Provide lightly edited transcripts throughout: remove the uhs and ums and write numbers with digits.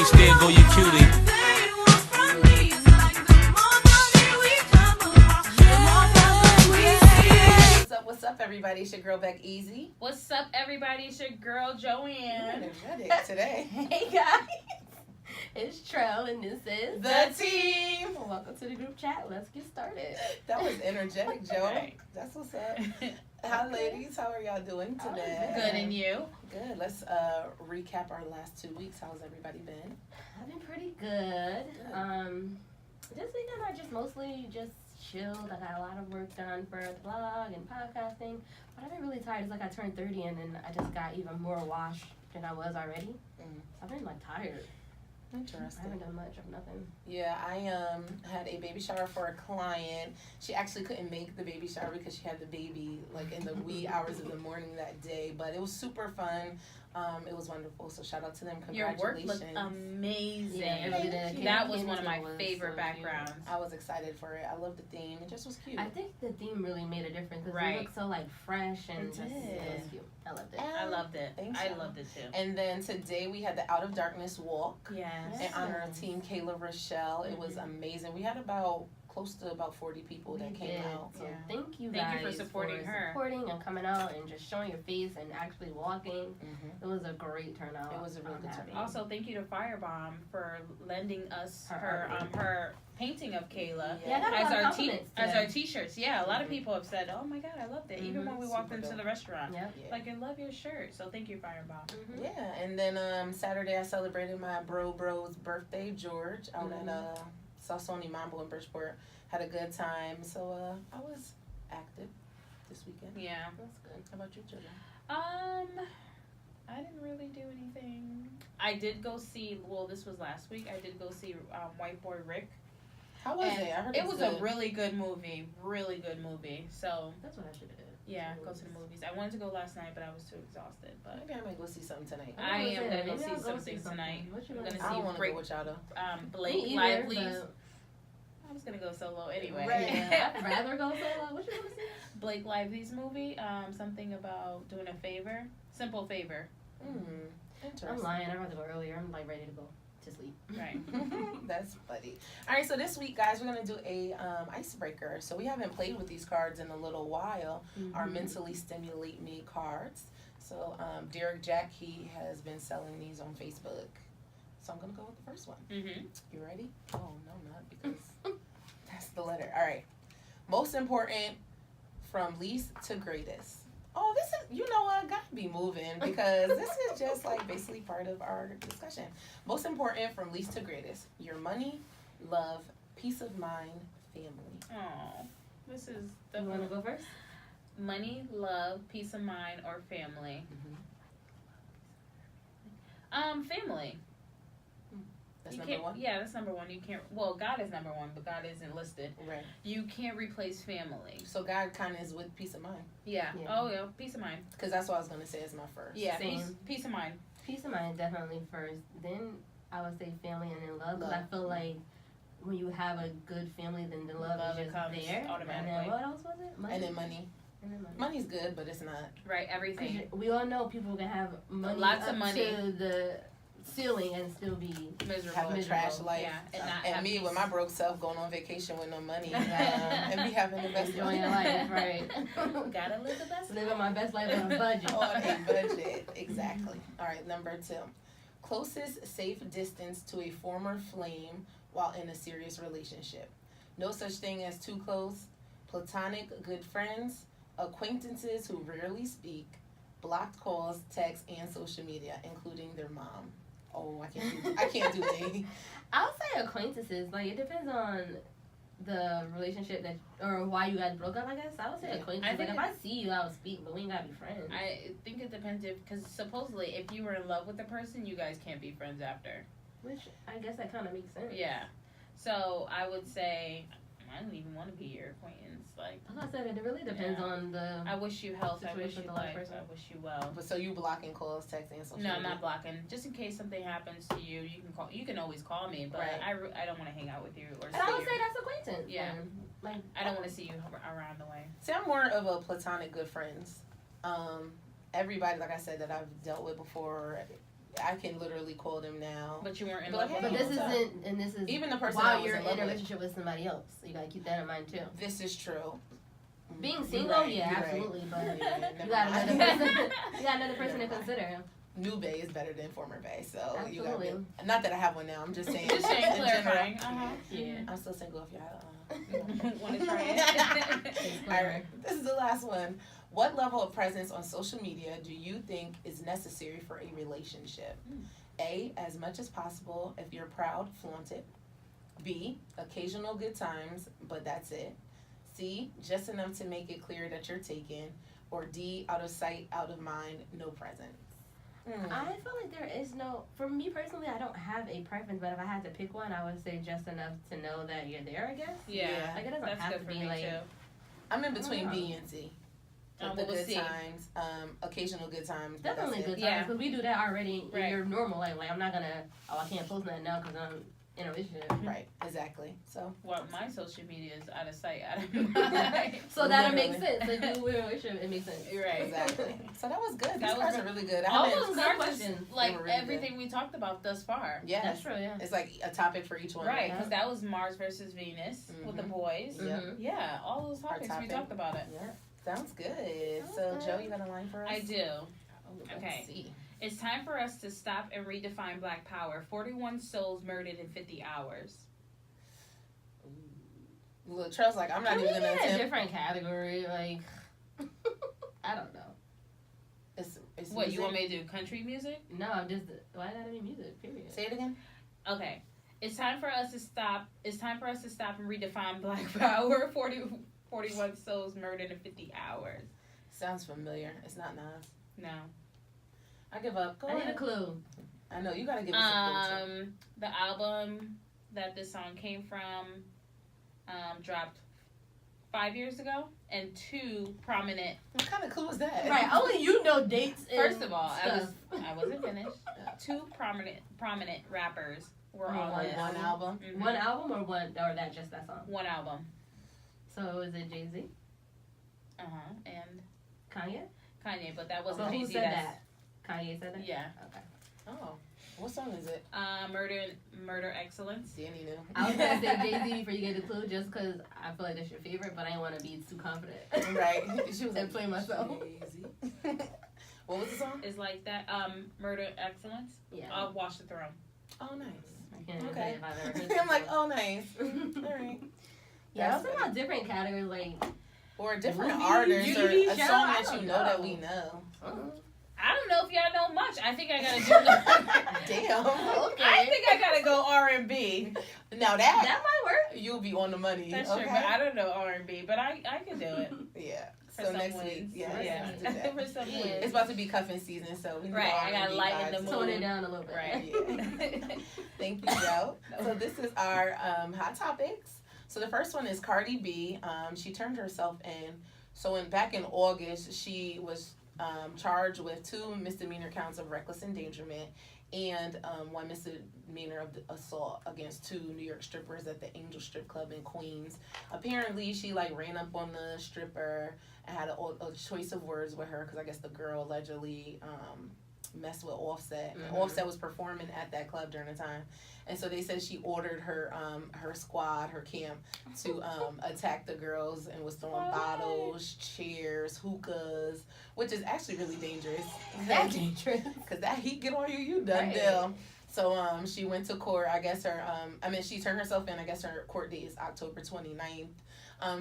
change, there go your cutie. What's up, everybody? It's your girl, Beck Easy. What's up, everybody? It's your girl, Joanne. You're energetic today. Hey guys, it's Trell and this is The team. Welcome to the group chat. Let's get started. That was energetic, Joe. Right. That's what's up. Hi, ladies. How are y'all doing today? Good, and you? Good. Let's recap our last 2 weeks. How's everybody been? I've been pretty good. This weekend I just mostly just chilled. I got a lot of work done for the blog and podcasting, but I've been really tired. It's like I turned 30 and then I just got even more washed than I was already. So I've been like tired. Interesting. I haven't done much of nothing. Yeah, I had a baby shower for a client. She actually couldn't make the baby shower because she had the baby like in the wee hours of the morning that day. But it was super fun. It was wonderful. So shout out to them. Your Congratulations. work looked amazing. Yeah, that was one of my favorite so backgrounds. I was excited for it. I love the theme. It just was cute. I think the theme really made a difference because Right. it looked so like fresh and It just did. it was cute. I loved it. I loved it. Thanks, I y'all. loved it too. And then today we had the Out of Darkness walk Yes. Yes. in honor of Team Kayla Rochelle. It was amazing. We had close to about 40 people that came out. So Yeah. thank you Thank you guys for supporting her. supporting and coming out and just showing your face and actually walking. Mhm. It was a great turnout. It was a real I'm good happy. turnout. Also, thank you to Firebomb for lending us Her her painting of Kayla. Yeah, I got a lot of As compliments today. our t-shirts. Yeah, a lot of people have said, "Oh my God, I loved it." Even when we walked Super into dope. the restaurant, Yeah. Yeah. like, I love your shirt. So thank you, Firebomb. Mhm. Yeah, and then Saturday I celebrated my bro's birthday, George, out at Sassoni Mambo in Bridgeport. Had a good time, so I was active this weekend. Yeah. That's good. How about you, Julia? I didn't really do anything. I did go see. Well, this was last week. I did go see White Boy Rick. How was And it? I heard it was good. a really good movie. Really good movie. So That's what I should have did. yeah, go to the movies. I wanted to go last night, but I was too exhausted. But Maybe I might go see something tonight. I am gonna Maybe go I'll see go something see tonight. What you I'm gonna gonna I see don't want to Break- go with y'all though. Blake Me either, Lively's. but- I was gonna go solo anyway. Right. Yeah, I'd rather go solo. What you want to see? Blake Lively's movie. Something about doing a favor. Simple favor. Interesting. I'm lying. I'd rather go earlier. I'm like ready to go to sleep. Right. That's funny. All right, so this week, guys, we're gonna do a icebreaker. So we haven't played with these cards in a little while. Our mentally stimulate me cards. So Derek Jack, he has been selling these on Facebook. So I'm gonna go with the first one. Mm-hmm. You ready? Oh no, not because that's the letter. All right. Most important, from least to greatest. Oh, this is, you know what, gotta be moving because this is just like basically part of our discussion. Most important, from least to greatest. Your money, love, peace of mind, family. Oh, this is the You want to go first? money, love, peace of mind, or family. Family. That's You number can't- one? Yeah, that's number one. You can't. Well, God is number one, but God isn't listed. Right. You can't replace family. So God kind of is with peace of mind Yeah. Yeah. Oh yeah, peace of mind. because that's what I was gonna say as my first. Yeah, Same. peace of mind. Peace of mind definitely first. Then I would say family and then love. Because I Love. feel like when you have a good family, then the love, Love, is it just comes there. And automatically. then what else was it? Money. And then money. And then money. Money's good, but it's not. Right. 'Cause Everything. we all know people can have money Lots of up money. to the ceiling and still be Miserable. Have a miserable. trash life. Yeah, and not And have me peace. with my broke self going on vacation with no money and be having the best enjoying your life, right? Gotta live the best. Living my best life on a budget. on a budget. Exactly. All right, number 2. Closest safe distance to a former flame while in a serious relationship. No such thing as too close. Platonic good friends. Acquaintances who rarely speak. Blocked calls, texts, and social media, including their mom. Oh, I can't do A. I would say acquaintances. Like it depends on the relationship that or why you guys broke up. I guess I would say Yeah. acquaintances. I think Like if I see you, I would speak, but we ain't gotta be friends. I think it depends because supposedly if you were in love with the person, you guys can't be friends after. Which I guess that kind of makes sense. Yeah. So I would say I don't even want to be your acquaintance. Like Like I said, it really depends Yeah. on the. I wish you health. I wish Situation you with the life. person. I wish you well. But so you blocking calls, texts, and social No, I'm media? not blocking. Just in case something happens to you, you can call. You can always call me, but Right. I don't want to hang out with you or. So I would see say you. that's acquaintance. Yeah. then. Like I don't want to see you around the way. See, I'm more of a platonic good friends. Everybody, like I said, that I've dealt with before, I can literally call them now. But you weren't in But love hey, with But this them. isn't, and this is Even the person I while was you're in in love a with. relationship with somebody else. So you gotta keep that in mind too. This is true. Being You're single, right, yeah, you're right. absolutely, but Yeah, you never got mind. another person. You got another person to Never mind. consider. New Bay is better than former Bay, so you got Absolutely. to. Not that I have one now. I'm just saying. Just saying, in general. clarifying. Uh-huh. Yeah. I'm still single. If y'all. Want to try it? All right. This is the last one. What level of presence on social media do you think is necessary for a relationship? A, as much as possible. If you're proud, flaunt it. B, occasional good times, but that's it. C, just enough to make it clear that you're taken. Or D, out of sight, out of mind, no presence. I feel like there is no, for me personally, I don't have a preference, but if I had to pick one, I would say just enough to know that you're there, I guess. Yeah. Like, it doesn't That's have good to for be me like, too. I'm in between Oh. B and C. Like the What was good C? times, occasional good times. but definitely that's good it. times, Yeah. because we do that already in Right. your normal life. Like, I'm not gonna, I can't post nothing now because I'm in a relationship. Right, exactly. So Well, my social media is out of sight, out of mind. So that'll make Literally. sense. Like, you were in a relationship, it makes sense. You're right. exactly. So that was good. These That was cards are really good. I All haven't- those good cards, questions. is like They were really everything we talked about thus far. yes, That's true, yeah. it's like a topic for each one. Right, Yeah. because that was Mars versus Venus with the Mhm. boys. Yeah. Mhm. Yeah, all those Our topics we topic. talked about it. Yeah, sounds good. Sounds So good. Joe, you got a line for us? I do. Oh, let's Okay. see. It's time for us to stop and redefine Black Power. 41 souls murdered in 50 hours. Look, Trell's like, I'm not Can we even gonna get a attempt. different category? Like, I don't know. It's What, you music. want me to do country music? No, I'm just, why gotta be music, period? Say it again. Okay. It's time for us to stop. It's time for us to stop and redefine Black Power. 41 souls murdered in 50 hours. Sounds familiar. It's not Nas. No. I give up. Go I need a ahead. clue. I know you gotta give us a clue. The album that this song came from dropped 5 years ago, and 2 prominent. What kind of clue is that? Right, only you know dates and First of all, stuff. I wasn't finished. 2 prominent rappers were on on this. one album. Mhm. One album or one, or that just that song? One album. So is it Jay-Z? And Kanye? Kanye, but that So wasn't who Jay-Z. said That's, that? Kanye said that? Yeah. Okay. Oh, what song is it? Murder Excellence. Danny knew. I was gonna say Jay-Z before you get the clue just because I feel like that's your favorite, but I didn't want to be too confident. Right. She was And like, play myself. Jay-Z. What was the song? Is like that. Murder Excellence. Yeah. Watch the Throne. Oh, nice. I can't even Okay. say if I've ever heard I'm like, it. oh, nice. All right. Yeah, I was That's talking about different categories, like, Or a different Movie, artist or TV a show, song I that you don't know that know. we know. I don't know if y'all know much. I think I gotta do. Damn. Okay. I think I gotta go R&B. Now that That might work. you'll be on the money. That's okay? true, but I don't know R&B. But I can do it. Yeah. For So some next wins. week, yeah, Yeah. let's do that. For some Yeah. wins. It's about to be cuffing season, so we need Right, I gotta R&B lighten the vibes. mood. Tone it down a little bit. Right. Yeah. Thank you, Joe. So this is our hot topics. So the first one is Cardi B. She turned herself in. So back in August, she was charged with 2 misdemeanor counts of reckless endangerment and 1 misdemeanor of assault against 2 New York strippers at the Angel Strip Club in Queens. Apparently, she ran up on the stripper and had a choice of words with her because I guess the girl allegedly messed with Offset. Mhm. Offset was performing at that club during the time, and so they said she ordered her squad, her camp, to attack the girls and was throwing What? bottles, chairs, hookahs, which is actually really dangerous. That's dangerous. Cause that heat get on you, you done Right. deal. So she went to court. I guess her she turned herself in. I guess her court date is October 29th.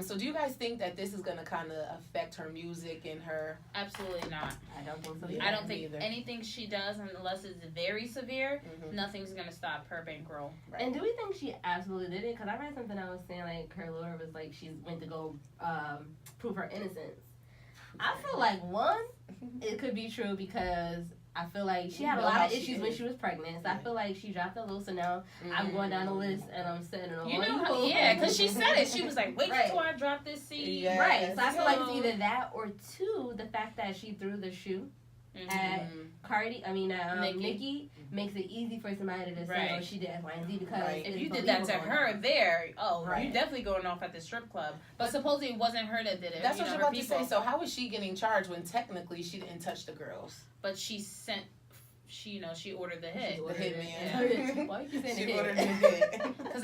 So do you guys think that this is gonna kind of affect her music and her? Absolutely not. I don't think so. Yeah. I don't think neither. anything she does, unless it's very severe, Mhm. nothing's gonna stop her bankroll. Right. And do we think she absolutely did it? Because I read something that was saying like her lawyer was like she went to go prove her innocence. I feel like one, it could be true because I feel like she You had a know lot how of she issues when is. she was pregnant. So I Right. feel like she dropped a little. So now I'm going down the list and I'm setting it on You know, you. how, yeah, because she said it. She was like, "Wait Right. till I drop this seed." Yeah. Right. So I feel like it's So- either that or 2, the fact that she threw the shoe Mhm. at Nikki. Nikki makes it easy for somebody to say, Right. oh, she did X, Y, and Z because Right. If it's you did that to believable her now. there, oh, Right. you're definitely going off at the strip club. But supposedly it wasn't her that did it. That's you what know, you're her about to people. say. So how is she getting charged when technically she didn't touch the girls? But she ordered the hit. The hitman. Yeah. Why you keep saying She the ordered hit? the hit. Because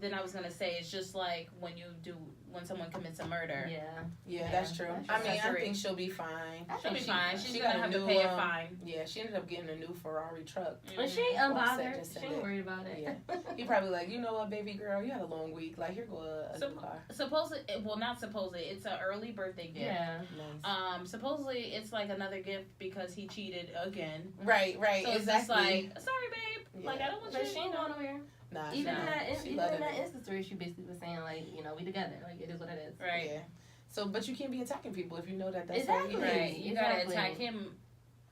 then I was gonna say it's just like when someone commits a murder. Yeah. Yeah, that's true. That's I mean, I accessory. think she'll be fine. I She'll think be fine. She's she gonna got a have to new, pay a fine. Yeah, she ended up getting a new Ferrari truck. But she Mhm. ain't Offset unbothered. just She said ain't it. worried about it. Yeah. He probably like, you know what, baby girl, you had a long week. Like, here go a new car. Not supposedly. It's an early birthday gift. Yeah. Nice. Supposedly it's like another gift because he cheated again. Right, So it's just exactly. like, sorry, babe. Yeah. Like I don't want But you. she ain't going nowhere. Nah, Even No. in that, she even let in that it. Insta story, she basically was saying like, we together. Like it is what it is. Right. Yeah. So, but you can't be attacking people if you know that that's Exactly. how he is. Right. You gotta Exactly. attack him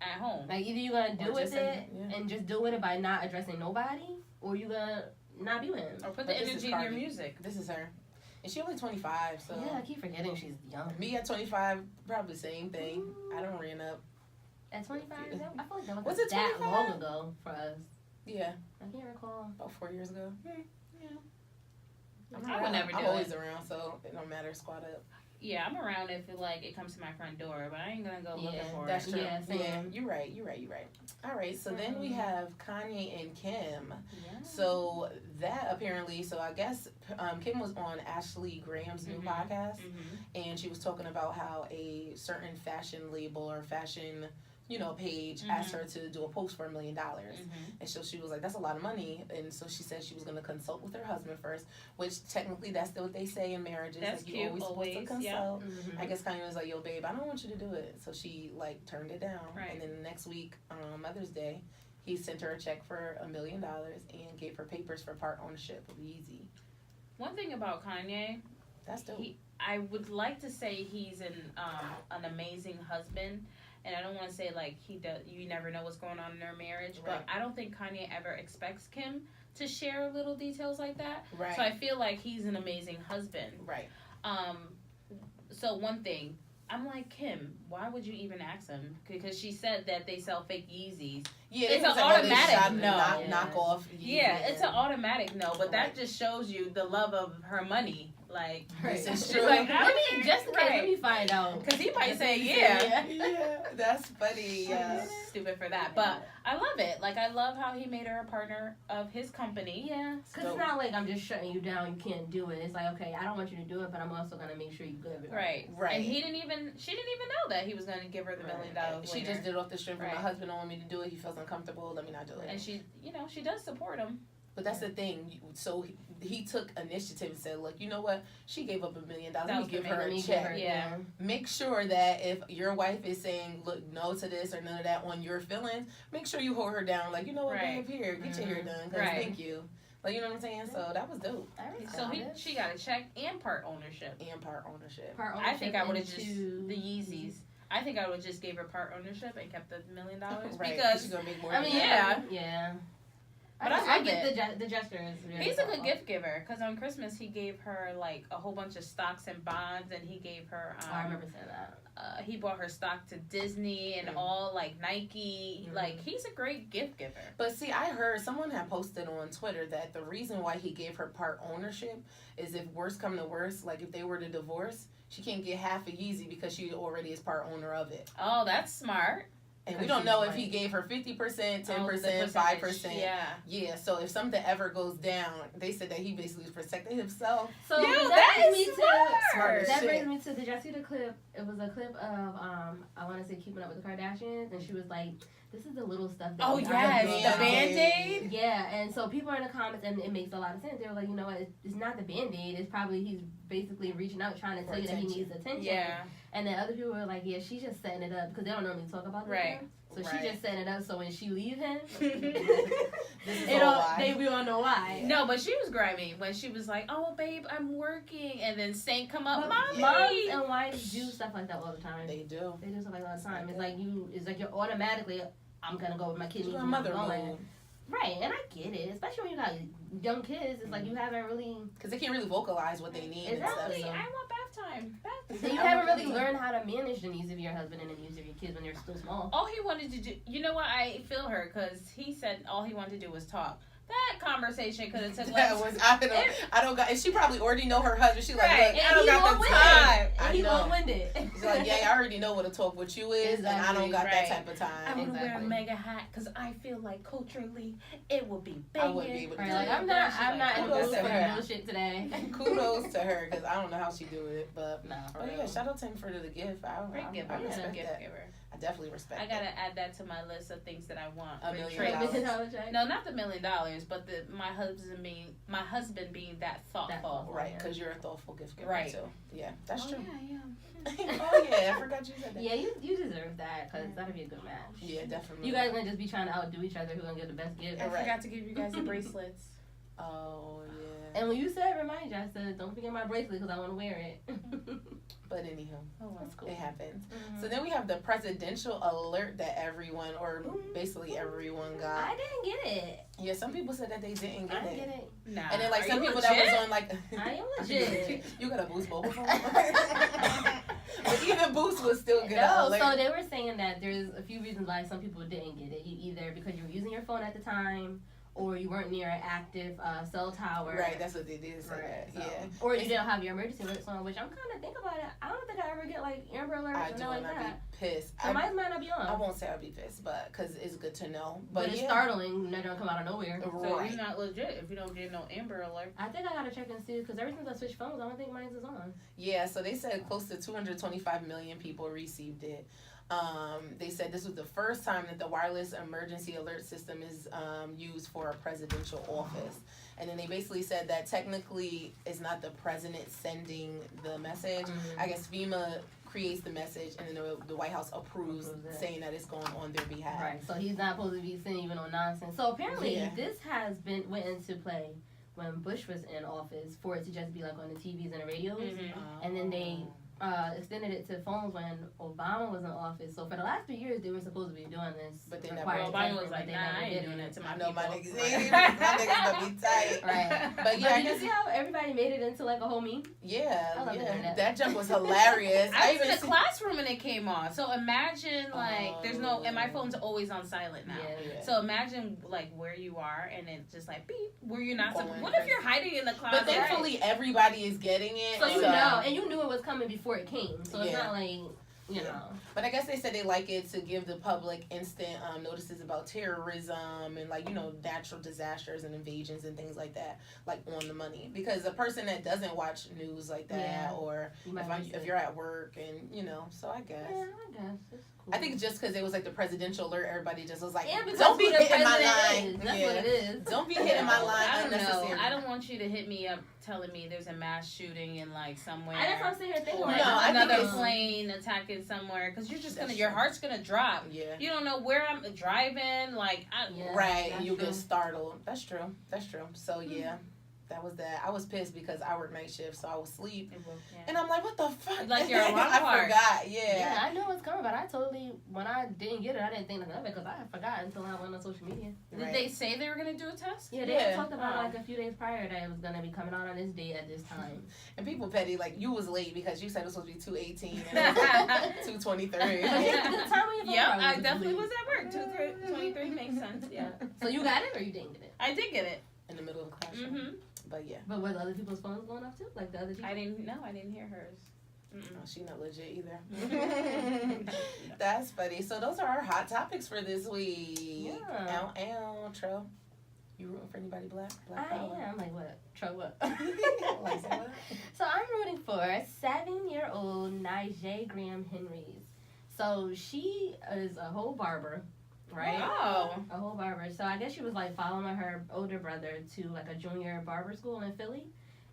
at home. Like either you gonna Or deal with just it yeah. and just deal with it by not addressing nobody, or you gonna not be with him. Or put But the this is energy in your Cardi. music. This is her. And she only 25, so. Yeah, I keep forgetting she's young. Me at 25, probably same thing. I don't ran up. At 25, I feel like that Was was it that 25? long ago for us. Yeah, I can't recall. about 4 years ago. I'm I would around. never do I'm it. always around, so it don't matter. Squad up. Yeah, I'm around if it comes to my front door, but I ain't gonna go looking Yeah, for That's it. true. Yeah, same. Yeah, you're right. All right, so then we have Kanye and Kim. Yeah. So that apparently, so I guess Kim was on Ashley Graham's new Mhm. podcast, Mm-hmm. and she was talking about how a certain fashion label or fashion, page Mhm. asked her to do a post for $1 million. Mm-hmm. And so she was like, that's a lot of money. And so she said she was going to consult with her husband first, which technically that's what they say in marriages. That's like, you cute, always supposed to always, consult. yeah. Mhm. I guess Kanye was like, yo, babe, I don't want you to do it. So she, turned it down. Right. And then the next week, Mother's Day, he sent her a check for $1 million and gave her papers for part ownership of Yeezy. One thing about Kanye, That's dope. I would like to say he's an amazing husband, and I don't want to say like he does. You never know what's going on in their marriage, Right. but I don't think Kanye ever expects Kim to share little details like that. Right. So I feel like he's an amazing husband. Right. So one thing, I'm like, Kim, why would you even ask him? Because she said that they sell fake Yeezys. Yeah, It's it was an like, automatic shot no. knock off. Yeezy Yeah, it's an and- automatic no, but Right. that just shows you the love of her money. Like, This is she's true. like, Let me just in case, let me find out. because he might Just say in case, yeah. Yeah, that's funny. Yeah. Stupid for that, but I love it. Like, I love how he made her a partner of his company. Yeah, because So- it's not like I'm just shutting you down. You can't do it. It's like, okay, I don't want you to do it, but I'm also gonna make sure you're good. Right. Right. And she didn't even know that he was going to give her the $1 million. She later. just did it off the strength of Right. my husband don't want me to do it. He feels uncomfortable. Let me not do it. And she, she does support him. But that's the thing. So he took initiative and said, look, you know what? She gave up $1 million. Let me give her a check. Yeah. Make sure that if your wife is saying, look, no to this or none of that on your feelings, make sure you hold her down. Like, you know what, Right. babe, here, get your hair done. 'Cause Right. thank you. Like, you know what I'm saying? So that was dope. So she got a check and part ownership. And part ownership. I think I would have just into the Yeezys. I think I would just gave her part ownership and kept the $1 million Right. because She's gonna make more I mean, than yeah. yeah. But I love get the gesture is really he's a good cool. gift giver. Because on Christmas he gave her like a whole bunch of stocks and bonds, and he gave her. Oh, I remember saying that. He bought her stock to Disney and all like Nike. Mhm. Like he's a great gift giver. But see, I heard someone had posted on Twitter that the reason why he gave her part ownership is if worse come to worse, like if they were to divorce, she can't get half of Yeezy because she already is part owner of it. Oh, that's smart. And we Because don't know she's if he like- gave her 50%, Oh, the 10%, percentage. 5%. Yeah. Yeah, so if something ever goes down, they said that he basically was protecting himself. So Yo, that that brings is me smart. Smart to that shit. brings me to. Did y'all see the clip? It was a clip of I want to say Keeping Up with the Kardashians, and she was like, "This is the little stuff." That Oh we yes, are the doing." Band-Aid. Yeah, and so people are in the comments, and it makes a lot of sense. They were like, you know what? It's not the Band-Aid. It's probably he's basically reaching out, trying to For tell you that he attention. needs attention. Yeah. And then other people were like, yeah, she's just setting it up because they don't normally talk about this. Right. So Right. she just setting it up so when she leave him, This is it all all, why. we all know why. No, but she was grimy when she was like, "Oh, babe, I'm working," and then Saint come up, But "Mommy." moms and wives do stuff like that all the time. They do. They do stuff like that all the time. It's like you're automatically, I'm gonna go with my kids. She's a mother mode. Right, and I get it, especially when you got young kids. It's like you haven't really, Because they can't really vocalize what they need Exactly. and I stuff. want bath time. Bath you time. haven't really learned how to manage the needs of your husband and the needs of your kids when they're still small. All he wanted to do, you know what? I feel her because he said all he wanted to do was talk. That conversation could have took That less. was I don't got, and she probably already know her husband. She like, Right, look, I don't got the time. I And he know. long-winded. She's like, yeah, I already know what a talk with you is, and I don't Exactly, got that right. type of I time. want to wear a Exactly. mega hat because I feel like culturally it would be I banging. wouldn't be able to Right, do like, that. I'm not in the kudos mood to for her. the bullshit today. Kudos to her, because I don't know how she do it, but. Nah, for Oh real. yeah, shout out to him for the gift. Great giver. I Yeah, respect gift that. giver. I definitely respect I that. gotta add that to my list of things that I want. $1 for million. traits. No, not the $1 million, but my husband being that thoughtful. Right, because you're a thoughtful gift giver Right. too. Yeah, that's true. Yeah, Oh yeah, I forgot you said that. Yeah, you deserve that because that'd be a good match. Yeah, definitely. You guys gonna just be trying to outdo each other who's gonna get the best gift. I Right. forgot to give you guys the bracelets. Oh yeah. And when you said remind you, I said don't forget my bracelet because I want to wear it. But anywho, Oh, well. That's cool. it happens. Mhm. So then we have the presidential alert that everyone, or basically everyone, got. I didn't get it. Yeah, some people said that they didn't I get didn't it. get it. Nah. And then like Are some you people legit? that was on like. I am legit. You got a Boost mobile phone. But even Boost was still good. No, alert. so they were saying that there's a few reasons why some people didn't get it. You either because you were using your phone at the time, or you weren't near an active cell tower. Right, that's what they did say that. So- Yeah. Or you didn't have your emergency alerts on, which I'm kind of think about it. I don't think I ever get like Amber alerts I or do, nothing and like I'd that. be pissed. So mine might not be on. I won't say I'd be pissed, but because it's good to know. But But it's yeah. startling when they don't come out of nowhere. So Right. you're not legit if you don't get no Amber Alert. I think I gotta check and see because ever since I switched phones, I don't think mine's is on. Yeah, so they said close to 225 million people received it. They said this was the first time that the wireless emergency alert system is used for a presidential office. And then they basically said that technically it's not the president sending the message. I guess FEMA creates the message and then the White House approves Approves it. saying that it's going on their behalf. Right. So he's not supposed to be sending even on nonsense. So apparently Yeah. this has went into play when Bush was in office for it to just be like on the TVs and the radios. And then they extended it to phones when Obama was in office. So for the last 3 years, they were supposed to be doing this. But they never- required Obama testing, was but like, they nah, never I ain't did doing it to my I know my people. niggas, my niggas gonna be tight. Right. But But yeah, I did you guess, see how everybody made it into like a whole meme? yeah, I love the yeah. internet. That jump was hilarious. I was in even a classroom and it came on. So imagine like there's no, and my Oh. phone's always on silent now. Yeah. So imagine like where you are and it just like beep where you're not. Going What if crazy. you're hiding in the closet? But thankfully, everybody is getting it. So you know, and you knew it was coming before it came. So it's Yeah. not like, you know. But I guess they said they like it to give the public instant notices about terrorism and like natural disasters and invasions and things like that, like on the money. Because a person that doesn't watch news like that, Yeah. or You might miss if it. you're at work and so I guess. Yeah, I guess. It's cool. I think just because it was like the presidential alert, everybody just was like, yeah, because don't be who the hitting my president line. is. That's Yeah. what it is. Don't be hitting my line I don't know. unnecessarily. I don't want you to hit me up telling me there's a mass shooting in like somewhere. That's what I'm sitting here thinking. No, Like, I think another it's- plane attacking somewhere because you're just That's your true. heart's gonna drop. Yeah. You don't know where I'm driving. Like, Yeah, Right, that's you get true. startled. That's true. That's true. So yeah, that was that. I was pissed because I work night shift, so I was asleep, and I'm like, what the fuck? Like your alarm I clock. forgot. Yeah, Yeah. I knew it was coming, but I totally, when I didn't get it, I didn't think nothing of it because I forgot until I went on social media. Did Right. they say they were gonna do a test? Yeah, they Yeah. had talked about Oh. like a few days prior that it was gonna be coming out on this date at this time. And people petty like you was late because you said it was supposed to be 2:18 and it was 2:23. But it's the time when your phone Yep, probably I was definitely asleep. was at work. 2:23 makes sense. Yeah, So you got it or you didn't get it? I did get it. In the middle of the classroom. Mhm. But yeah, But were the other people's phones going off too? Like the other people? I didn't know. I didn't hear hers. no, she not legit either. Mm-mm. That's funny. So those are our hot topics for this week. Yeah. Ow, Tro. You rooting for anybody black? I Power? am. Like what? Try what? Like what? So I'm rooting for 7-year-old Nigel Graham Henrys. So she is a whole barber, right? Oh. A whole barber. So I guess she was like following her older brother to like a junior barber school in Philly.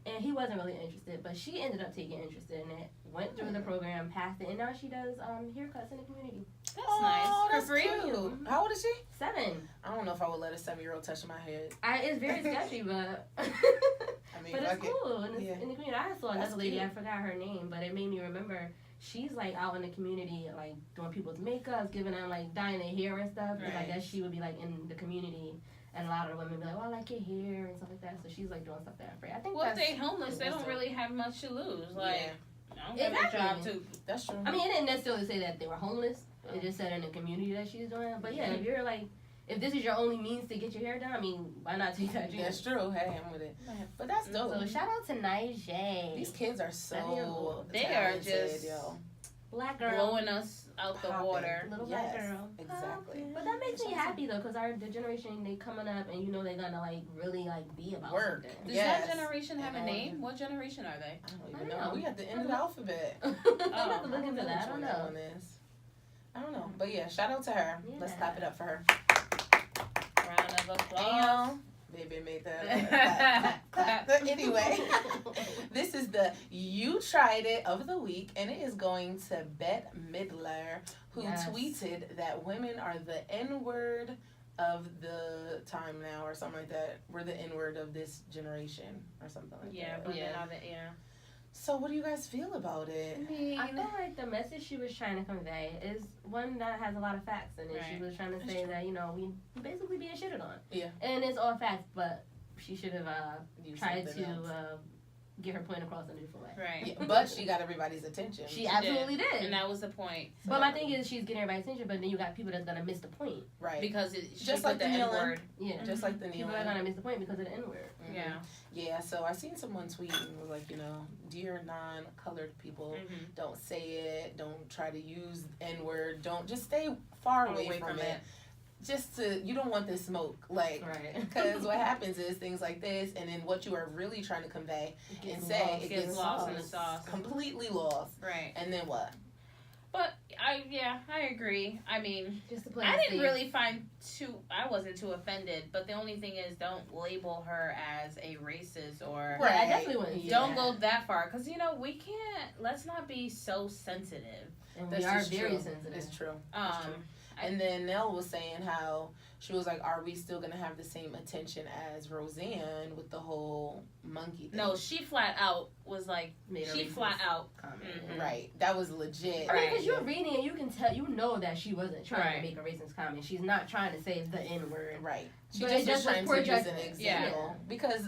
And he wasn't really interested, but she ended up taking interest in it, went through the program, passed it, and now she does haircuts in the community. That's Oh, nice. that's For free? cute. How old is she? 7. I don't know if I would let a 7-year-old touch my head. It's very sketchy, but I mean, but it's fuck it. cool in the, Yeah. in the community. I saw That's another lady, cute. I forgot her name, but it made me remember. She's like out in the community, like doing people's makeup, giving them like dyeing their hair and stuff. Because I Right. guess she would be like in the community, and a lot of the women be like, "Oh, I like your hair" and stuff like that. So she's like doing stuff that for. I think Well, if that's. they homeless, they don't Awesome. really have much to lose. Like, Yeah. I don't have a job Exactly. to. That's true. I mean, it didn't necessarily say that they were homeless. Oh. It just said in the community that she's doing. But yeah, if you're like if this is your only means to get your hair done, I mean, why not take that That's chance? true. Hey, I'm with it. But that's dope. So shout out to Nige. These kids are so They are talented, just yo. Black girl. blowing us out the Popping. water. Little Yes, black girl. exactly. But that makes me happy though, because the generation, they coming up and they're gonna like really like be about Work. something. Does Yes. that generation have a And all name? that. What generation are they? I don't I even don't know. know. We at the end of the alphabet. I'm about to look into that. I don't Which one know. one is. I don't know. But yeah, shout out to her. Let's Yeah. clap it up for her. Round of applause. Damn. Baby made that. clap, clap. Anyway, this is the You Tried It of the week, and it is going to Bette Midler, who Yes. tweeted that women are the N-word of the time now, or something like that. We're the N-word of this generation, or something like Yeah, that. but Yeah. yeah. So what do you guys feel about it? I feel like the message she was trying to convey is one that has a lot of facts in it. She Right. was trying to That's say true. that, we basically being shitted on. Yeah. And it's all facts, but she should have Use tried something to else. get her point across in a different way. Right. Yeah, but she got everybody's attention. She did. absolutely did. And that was the point. But my thing is, she's getting everybody's attention, but then you got people that's gonna miss the point. Right. Because she Just put like the the N kneeling. word. Yeah. Just like the People kneeling. are gonna miss the point because of the N-word. Mhm. Yeah. Yeah, so I seen someone tweet and was like, dear non-colored people, Mm-hmm. don't say it, don't try to use N-word, don't, just stay far away from it. You don't want this smoke, like, Right. because what happens is things like this, and then what you are really trying to convey and say, it Gets gets lost in the sauce. completely lost, Right. and then what? But I agree. I mean, Just to play I it didn't safe. really I wasn't too offended, but the only thing is, don't label her as a racist or Right, I definitely wouldn't. Yeah. don't go that far, because we can't. Let's not be so sensitive. And That's we are just very true. sensitive. It's true. It's true. Um, And then Nell was saying how she was like, are we still gonna have the same attention as Roseanne with the whole monkey thing? no, she flat out was like, Made a she racist flat out. comment. Mhm. Right. That was legit. I mean, Right. because you're reading it, you can tell, that she wasn't trying Right. to make a racist comment. She's not trying to say the N word. Right. She But just it was just was trying poor to use an judgment. example. Because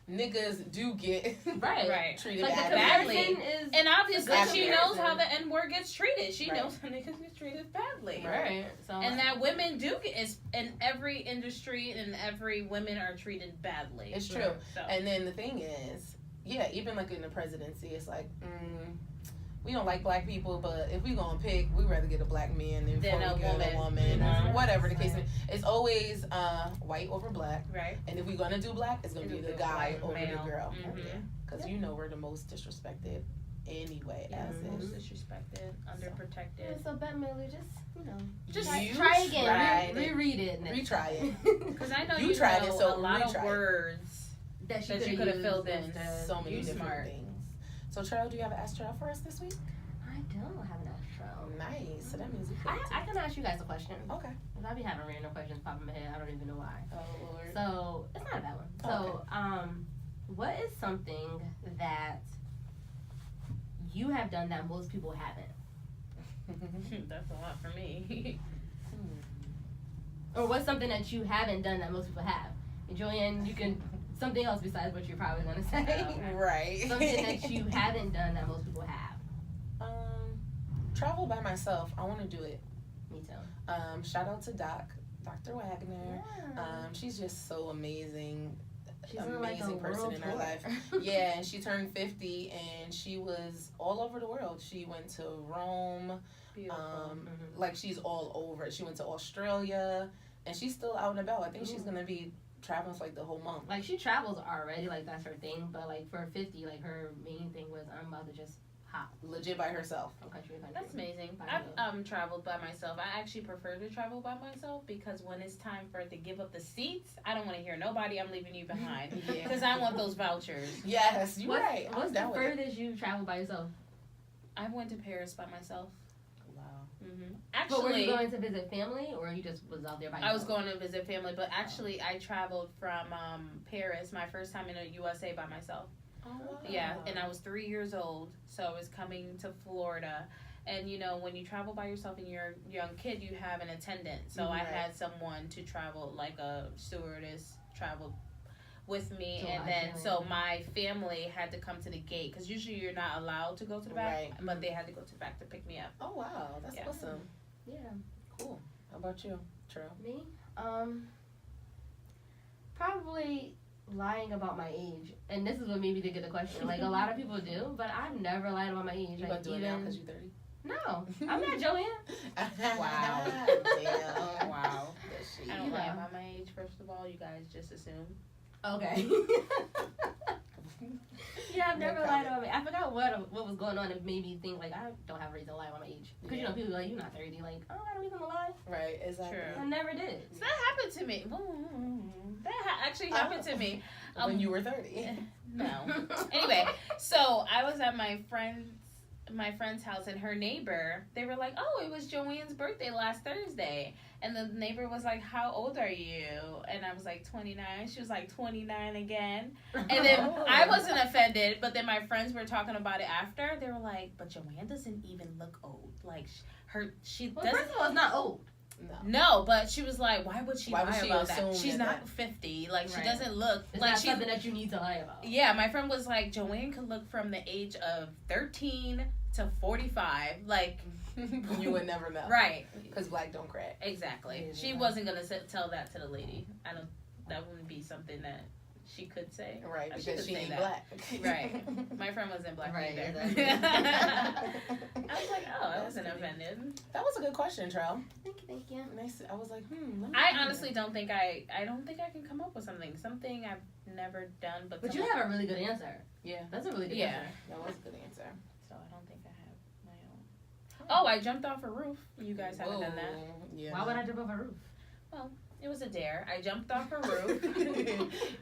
niggas do get Right. Right. treated Like the badly. comparison is And obviously, Good she knows comparison. how the N word gets treated. She Right. knows how niggas get treated badly. right. So And that women do get is in every industry and every women are treated badly. It's true. So And then the thing is, yeah, even like in the presidency, it's like, we don't like black people, but if we gonna pick, we'd rather get a black man than Than a get a woman. woman, Mhm. or whatever the case may be. It's always white over black. right. And if we're gonna do black, it's gonna be the guy white over male. the girl. Mhm. Because we're the most disrespected anyway, Yeah, as most is. disrespected, underprotected. So Bette Midler, just Just You try again, tried it. reread it, next Retry time. Because I know You you tried know it, so a lot of retry it. words. that That you coulda filled in. So many You different smart. things. So, Cheryl, do you have an Astro for us this week? I don't have an astro. Nice. So that means you I can ask you guys a question. Okay. Because I be having random questions pop in my head. I don't even know why. Oh, Lord. So it's not a bad one. So what is something that you have done that most people haven't, That's a lot for me. or what's something that you haven't done that most people have? And Julian, you can something else besides what you're probably gonna say. Right. Something that you haven't done that most people have. Travel by myself. I want to do it. Me too. Shout out to Dr. Wagner. Yeah. She's just so amazing. She's on, like, a Amazing person world in her tour. life. Yeah, and she turned 50 and she was all over the world. She went to Rome. Beautiful. Like she's all over. She went to Australia and she's still out and about. I think she's gonna be traveling for like the whole month. Like she travels already, like that's her thing. But like for 50, like her main thing was I'm about to just hop Legit by herself. from country to country. That's amazing. By I've traveled by myself. I actually prefer to travel by myself because when it's time for it to give up the seats, I don't want to hear nobody. I'm leaving you behind Yeah. because I want those vouchers. Yes, you're right. What's the down with it. furthest you traveled by yourself? I went to Paris by myself. Wow. But were you Actually, going to visit family, or you just was out there by yourself? I was going to visit family, but actually, I traveled from Paris my first time in the USA by myself. Oh, wow. Yeah, and I was 3 years old, so I was coming to Florida. And you know, when you travel by yourself and you're a young kid, you have an attendant. So I Right. had someone to travel, like a stewardess traveled with me. So and I then, feel so like- my family had to come to the gate because usually you're not allowed to go to the back, Right. but they had to go to the back to pick me up. Oh wow, that's Yeah. awesome. Yeah. Cool. How about you, True? Me? Probably lying about my age, and this is what made me think of the question. Like a lot of people do, but I've never lied about my age. You like, gonna do it now because you're 30? No, I'm not Joanne. Wow. Damn. Wow. That shit. I don't lie Yeah. about my age, first of all. You guys just assume. Okay. Yeah, I've never lied about me. I forgot what was going on that made me think like I don't have a reason to lie about my age. Because you know people are like, you're not 30. Like, oh, I don't even lie. Right, exactly. True. I never did. So that happened to me. That actually happened to me. When you were 30. No. Anyway, so I was at my friend's house, and her neighbor, they were like, oh, it was Joanne's birthday last Thursday. And the neighbor was like, how old are you? And I was like, 29. She was like, 29 again. And then I wasn't offended, but then my friends were talking about it after. They were like, but Joanne doesn't even look old. Like, she Well, doesn't. first of all, it's not old. No, but she was like, why would she Why lie would she about assume that? She's that- not 50. Like, she Right. doesn't look It's like not she. something that you need to lie about. Yeah, my friend was like, Joanne could look from the age of 13 to 45. Like, You would never know. right. Because black don't crack. Exactly. Yeah. She wasn't going to tell that to the lady. That wouldn't be something that she could say. Right, She because could she say ain't that. black. Right. My friend wasn't black Right, either. exactly. I was like, oh, I That's wasn't funny. offended. That was a good question, Trell. Thank you. Nice. I was like, let me I think honestly don't think I don't think I can come up with something I've never done, but But you someone- have a really good answer. Yeah, That's a really good Yeah. answer. that was a good answer. So I don't think I have my own. Oh, I jumped off a roof. You guys haven't done that. Whoa. Yeah. Why would I jump off a roof? It was a dare. I jumped off a roof.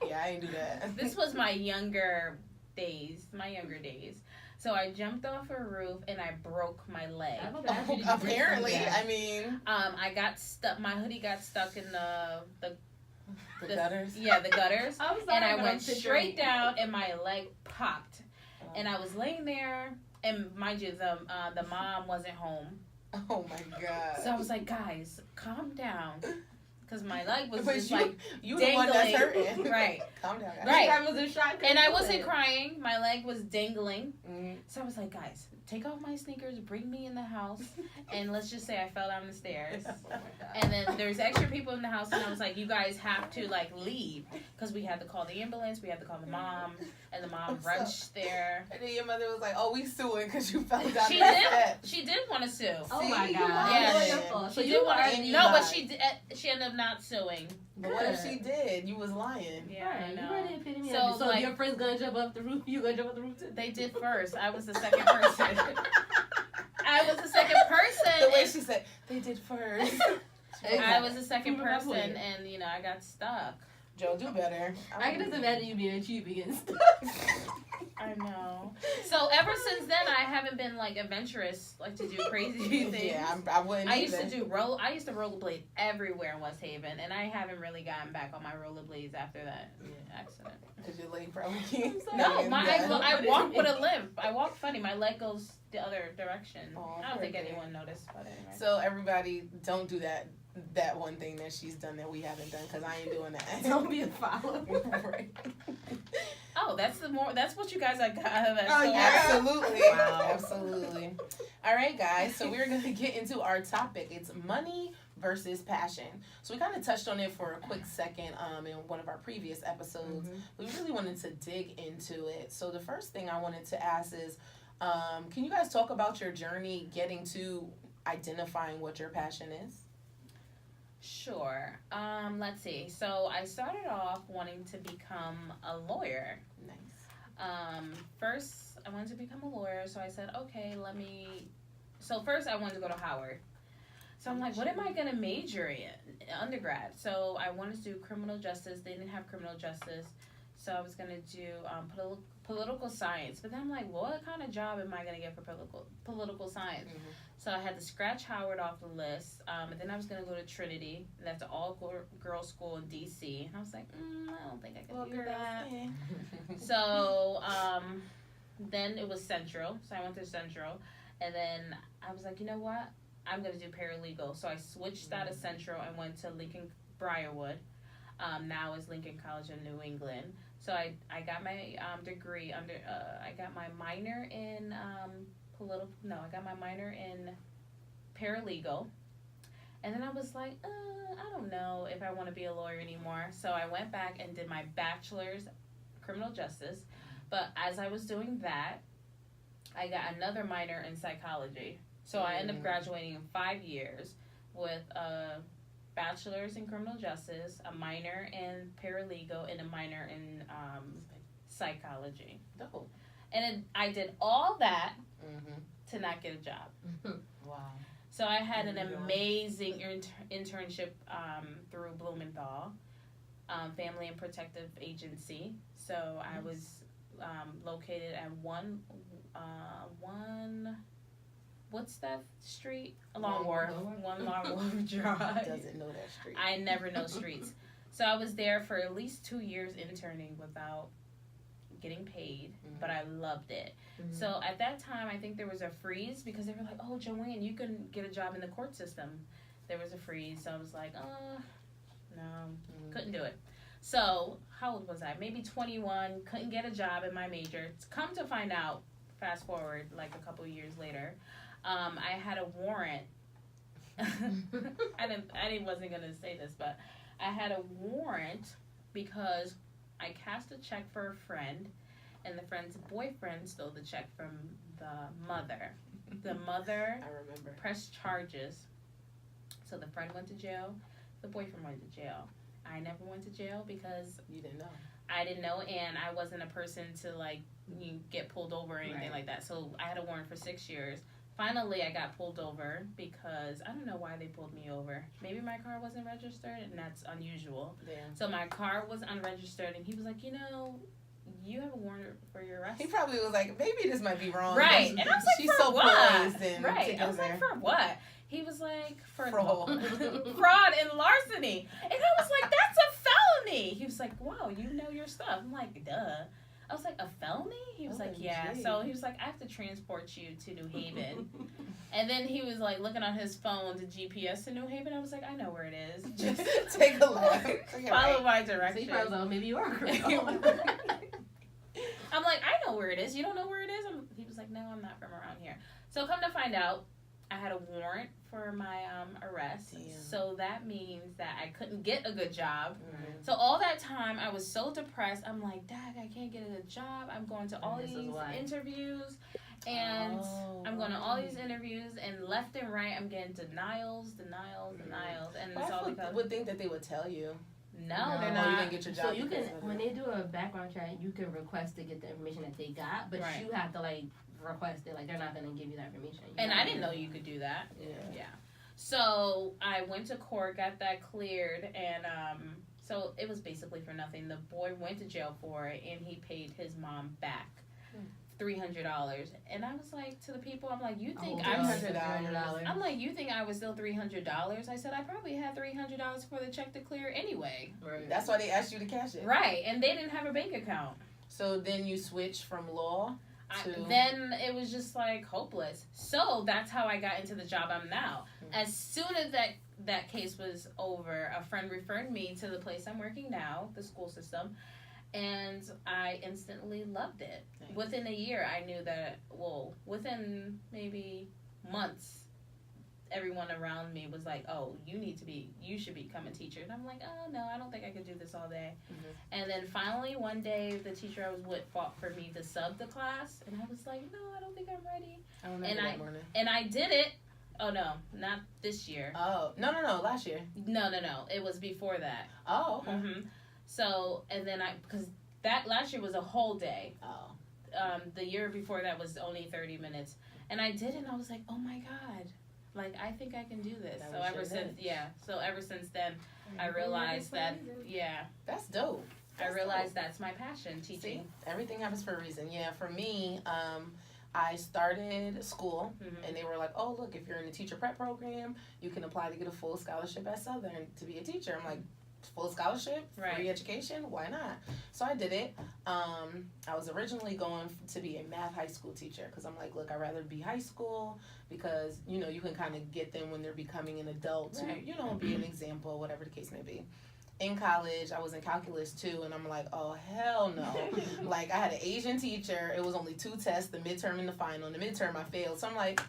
Yeah, I ain't do that. This was my younger days. So I jumped off a roof and I broke my leg. I hope after you did you break Apparently, something? I mean, I got stuck. My hoodie got stuck in the the gutters. Yeah, the gutters. I'm sorry, And I but went I'm picturing- straight down and my leg popped. And I was laying there, and mind you, the mom wasn't home. Oh my god. So I was like, guys, calm down. Because my leg was But just you, like you the one that's dangling. hurting. Right. Calm down, guys. Right. I was in shock. And I wasn't crying. My leg was dangling. Mm. So I was like, guys, take off my sneakers, bring me in the house, and let's just say I fell down the stairs. Oh my God. And then there's extra people in the house, and I was like, you guys have to, like, leave. Because we had to call the ambulance, we had to call the mom, and the mom So- rushed there. And then your mother was like, "Oh, we suing because you fell down She the did. steps." She did want to sue. Oh See, my you God. lied. Yeah, It's your fault. So She you did wanna- are and you No, but lied. she ended up not suing. But what if Good. she did? You was lying. Yeah, I Right, know. you were the epitome So, of it. So like- your friend's gonna jump off the roof, you gonna jump off the roof too? They did first. I was the second person. I was the second person. The way and- she said, "They did first." I was the second Prove my person, point. and I got stuck. Joe, do better. I can just imagine you being cheap against. I know. So ever since then, I haven't been like adventurous, like to do crazy things. Yeah, I wouldn't. I used either. to I used to rollerblade everywhere in West Haven, and I haven't really gotten back on my rollerblades after that accident. Cause your leg probably can't. No, Yeah. I walk with a limp. I walk funny. My leg goes the other direction. Aw, I don't think poor thing. anyone noticed, but anyway. So everybody, don't do that one thing that she's done that we haven't done, because I ain't doing that. Don't be a follower. Right. Oh, that's what you guys are. Oh yeah, absolutely. Wow. Absolutely. All right, guys. So we're gonna get into our topic. It's money versus passion. So we kind of touched on it for a quick second in one of our previous episodes. We really wanted to dig into it. So the first thing I wanted to ask is, can you guys talk about your journey getting to identifying what your passion is? Sure. Let's see. So I started off wanting to become a lawyer. Nice. First, I wanted to become a lawyer, so I said, okay, So first, I wanted to go to Howard. So I'm like, what am I going to major in undergrad? So I wanted to do criminal justice. They didn't have criminal justice. So I was going to do political science. But then I'm like, what kind of job am I going to get for political science? Mm-hmm. So I had to scratch Howard off the list. And then I was going to go to Trinity. That's an all-girls school in D.C. And I was like, I don't think I can do that. So then it was Central. So I went to Central. And then I was like, you know what? I'm going to do paralegal. So I switched out of Central and went to Lincoln Briarwood. Now is Lincoln College in New England. So I got my degree I got my minor in I got my minor in paralegal. And then I was like, I don't know if I want to be a lawyer anymore. So I went back and did my bachelor's criminal justice. But as I was doing that, I got another minor in psychology. So I ended up graduating in 5 years with a bachelor's in criminal justice, a minor in paralegal, and a minor in psychology. Dope. And I did all that to not get a job. Wow. So I had an amazing internship through Blumenthal, Family and Protective Agency. So I was located at one, what's that street? Long Wharf. One Long Wharf Drive. Doesn't know that street. I never know streets. So I was there for at least 2 years interning without getting paid, but I loved it. So at that time, I think there was a freeze because they were like, oh, Joanne, you couldn't get a job in the court system. There was a freeze. So I was like, no, couldn't do it. So how old was I? Maybe 21, couldn't get a job in my major. Come to find out, fast forward like a couple years later, I had a warrant. I wasn't going to say this, but I had a warrant because I cashed a check for a friend, and the friend's boyfriend stole the check from the mother. The mother I remember. pressed charges. So the friend went to jail. The boyfriend went to jail. I never went to jail because You didn't know. I didn't know, and I wasn't a person to like you get pulled over or anything like that. So I had a warrant for 6 years. Finally, I got pulled over because I don't know why they pulled me over. Maybe my car wasn't registered, and that's unusual. Damn. So my car was unregistered, and he was like, you have a warrant for your arrest. He probably was like, maybe this might be wrong. Right. And I was like, she's for so what? poised and Right. I was like, together. for what? He was like, for Fraud. fraud and larceny. And I was like, that's a felony. He was like, wow, you know your stuff. I'm like, duh. I was like, a felony? He was like, yeah. OMG. So he was like, I have to transport you to New Haven. And then he was like looking on his phone to GPS to New Haven. I was like, I know where it is. Just Take a look. Okay, follow my So he directions. probably was like, maybe you are a criminal. I'm like, I know where it is. You don't know where it is? He was like, no, I'm not from around here. So come to find out, I had a warrant for my arrest. Damn. So that means that I couldn't get a good job. Mhm. So all that time, I was so depressed. I'm like, Dad, I can't get a good job. I'm going to all And this is these why. interviews. And Oh, I'm going to all these right. interviews. And left and right, I'm getting denials. And But it's all I because... would think that they would tell you. No, they're Oh, not. you didn't get your job. So you can, because of when it. they do a background check, you can request to get the information that they got, but Right. you have to like request it. Like they're not gonna give you that information. You And gotta I didn't do know it. you could do that. Yeah. So I went to court, got that cleared, and so it was basically for nothing. The boy went to jail for it, and he paid his mom back $300. And I was like to the people, I'm like, you think Oh, I'm $300. I'm like, you think I was still $300? I said I probably had $300 for the check to clear anyway. Right. That's why they asked you to cash it. Right, and they didn't have a bank account. So then you switch from law to... Then it was just like hopeless. So that's how I got into the job I'm now. As soon as that case was over, a friend referred me to the place I'm working now, the school system, and I instantly loved it. Nice. Within a year, I knew that, within maybe months, everyone around me was like, oh, you should become a teacher. And I'm like, oh, no, I don't think I could do this all day. Mhm. And then finally, one day, the teacher I was with fought for me to sub the class. And I was like, no, I don't think I'm ready. I remember And that morning. And I did it. Oh, no, not this year. Oh, no, last year. No. It was before that. Oh, okay. Mm-hmm. So, and then because that last year was a whole day. Oh. The year before that was only 30 minutes. And I did it, and I was like, oh, my God. Like, I think I can do this. That So was ever your since, niche. so ever since then, I realized that, That's dope. I realized that's my passion, teaching. See, everything happens for a reason. Yeah, for me, I started school, Mhm. and they were like, oh, look, if you're in the teacher prep program, you can apply to get a full scholarship at Southern to be a teacher. I'm like, full scholarship, Right. free education, why not? So I did it. I was originally going to be a math high school teacher because I'm like, look, I'd rather be high school because, you know, you can kind of get them when they're becoming an adult to, Right. you know, be an example, whatever the case may be. In college, I was in calculus too, and I'm like, oh, hell no. Like, I had an Asian teacher. It was only 2 tests, the midterm and the final. In the midterm, I failed. So I'm like,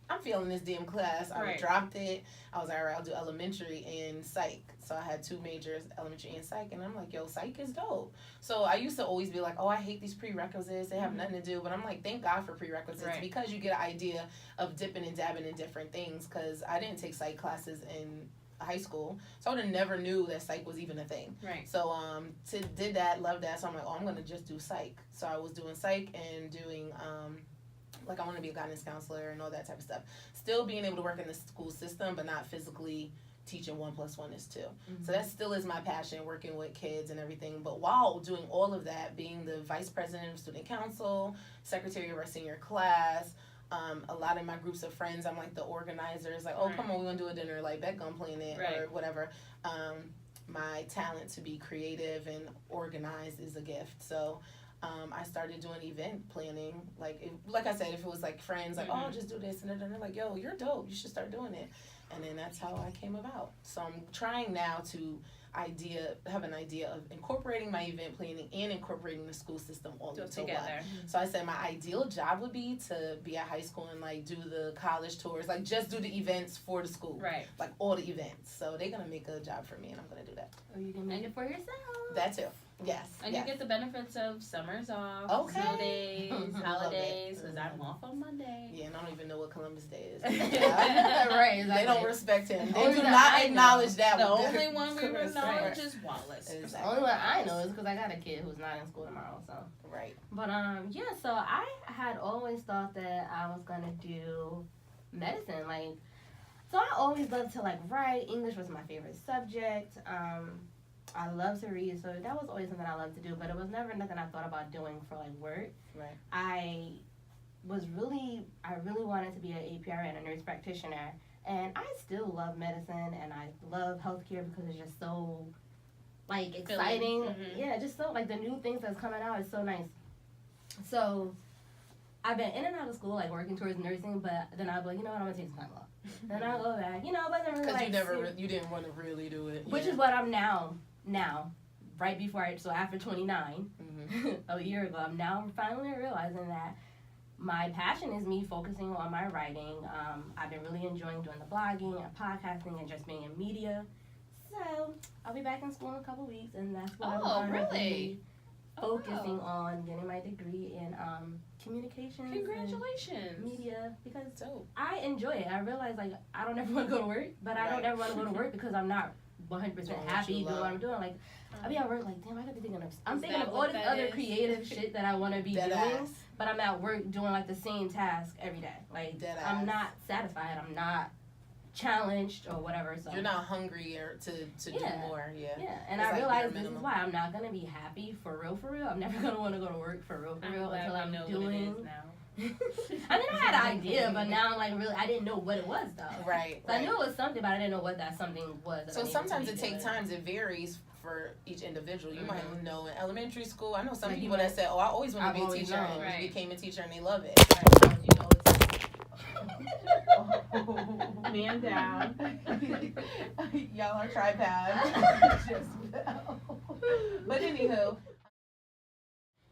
I'm feeling this damn class. I Right. dropped it. I was like, all right, I'll do elementary and psych. So I had 2 majors, elementary and psych, and I'm like, yo, psych is dope. So I used to always be like, oh, I hate these prerequisites. They have nothing to do. But I'm like, thank God for prerequisites Right. because you get an idea of dipping and dabbing in different things. Because I didn't take psych classes in high school, so I would have never knew that psych was even a thing. Right. So did that, loved that. So I'm like, oh, I'm gonna just do psych. So I was doing psych and doing like I want to be a guidance counselor and all that type of stuff. Still being able to work in the school system, but not physically teaching 1 + 1 is 2. So that still is my passion, working with kids and everything. But while doing all of that, being the vice president of student council, secretary of our senior class, a lot of my groups of friends, I'm like the organizers, like, oh, Right. come on, we're gonna do a dinner, like Bet gonna plan it or Right. whatever. My talent to be creative and organized is a gift. So I started doing event planning. Like I said, if it was like friends, like, oh, just do this, and they're like, yo, you're dope, you should start doing it. And then that's how I came about. So I'm trying now to have an idea of incorporating my event planning and incorporating the school system all Do it into together. one. So I said my ideal job would be to be at high school and like do the college tours, like just do the events for the school, Right. like all the events. So they're gonna make a job for me, and I'm gonna do that. Or you can make it for yourself. That too. Yes. And yes. you get the benefits of summers off, Okay. snow days, Love holidays, it. because I'm off on Monday. Yeah, and I don't even know what Columbus Day is. Right, They don't respect him. They Only do that not I know. acknowledge that The one. only one we Right. acknowledge is Wallace. The Exactly. only one I know is because I got a kid who's not in school tomorrow, so. Right. But yeah, so I had always thought that I was gonna do medicine. Like, so I always loved to like write. English was my favorite subject. I love to read, so that was always something I loved to do. But it was never nothing I thought about doing for like work. Right. I really wanted to be an APRN, a nurse practitioner, and I still love medicine and I love healthcare because it's just so like exciting. Mhm. Yeah, just so like the new things that's coming out is so nice. So I've been in and out of school, like working towards nursing, but then I'll be like, you know what, I'm gonna take some time off. Then I'll go back. You know, it wasn't really Because like you didn't want to really do it. which is what I'm now, right before so after 29, Mm-hmm. a year ago, I'm now finally realizing that my passion is me focusing on my writing. I've been really enjoying doing the blogging and podcasting and just being in media. So I'll be back in school in a couple weeks, and that's what I'm Oh, going to really? be focusing wow. on, getting my degree in communications Congratulations. and media, because Dope. I enjoy it. I realize like I don't ever want to go to work, but I don't Right. ever want to go to work because I'm not 100% Doing what happy you doing what love. I'm doing. Like I be at work like, damn, I could be thinking of. I'm Is thinking that of all what this that other is? creative shit that I want to be Dead doing, ass. but I'm at work doing like the same task every day. Like Dead I'm ass. not satisfied. I'm not challenged or whatever. So You're not hungry to do Yeah. more. Yeah. yeah, and It's I like realized bare this is minimum. why I'm not gonna be happy for real. I'm never gonna want to go to work for real I'm until glad I'm we know doing. what it is now. I mean, I had an idea, but now I'm like really, I didn't know what it was though. Right. So I knew it was something, but I didn't know what that something was. that I So needed sometimes to it be takes doing. times. It varies for each individual. You might Mhm. know in elementary school. I know some Like you people that might- said, "Oh, I always want to I've be a always teacher," known. and Right. they became a teacher and they love it. So, you know, it's Man down. Y'all are tripod. But anywho,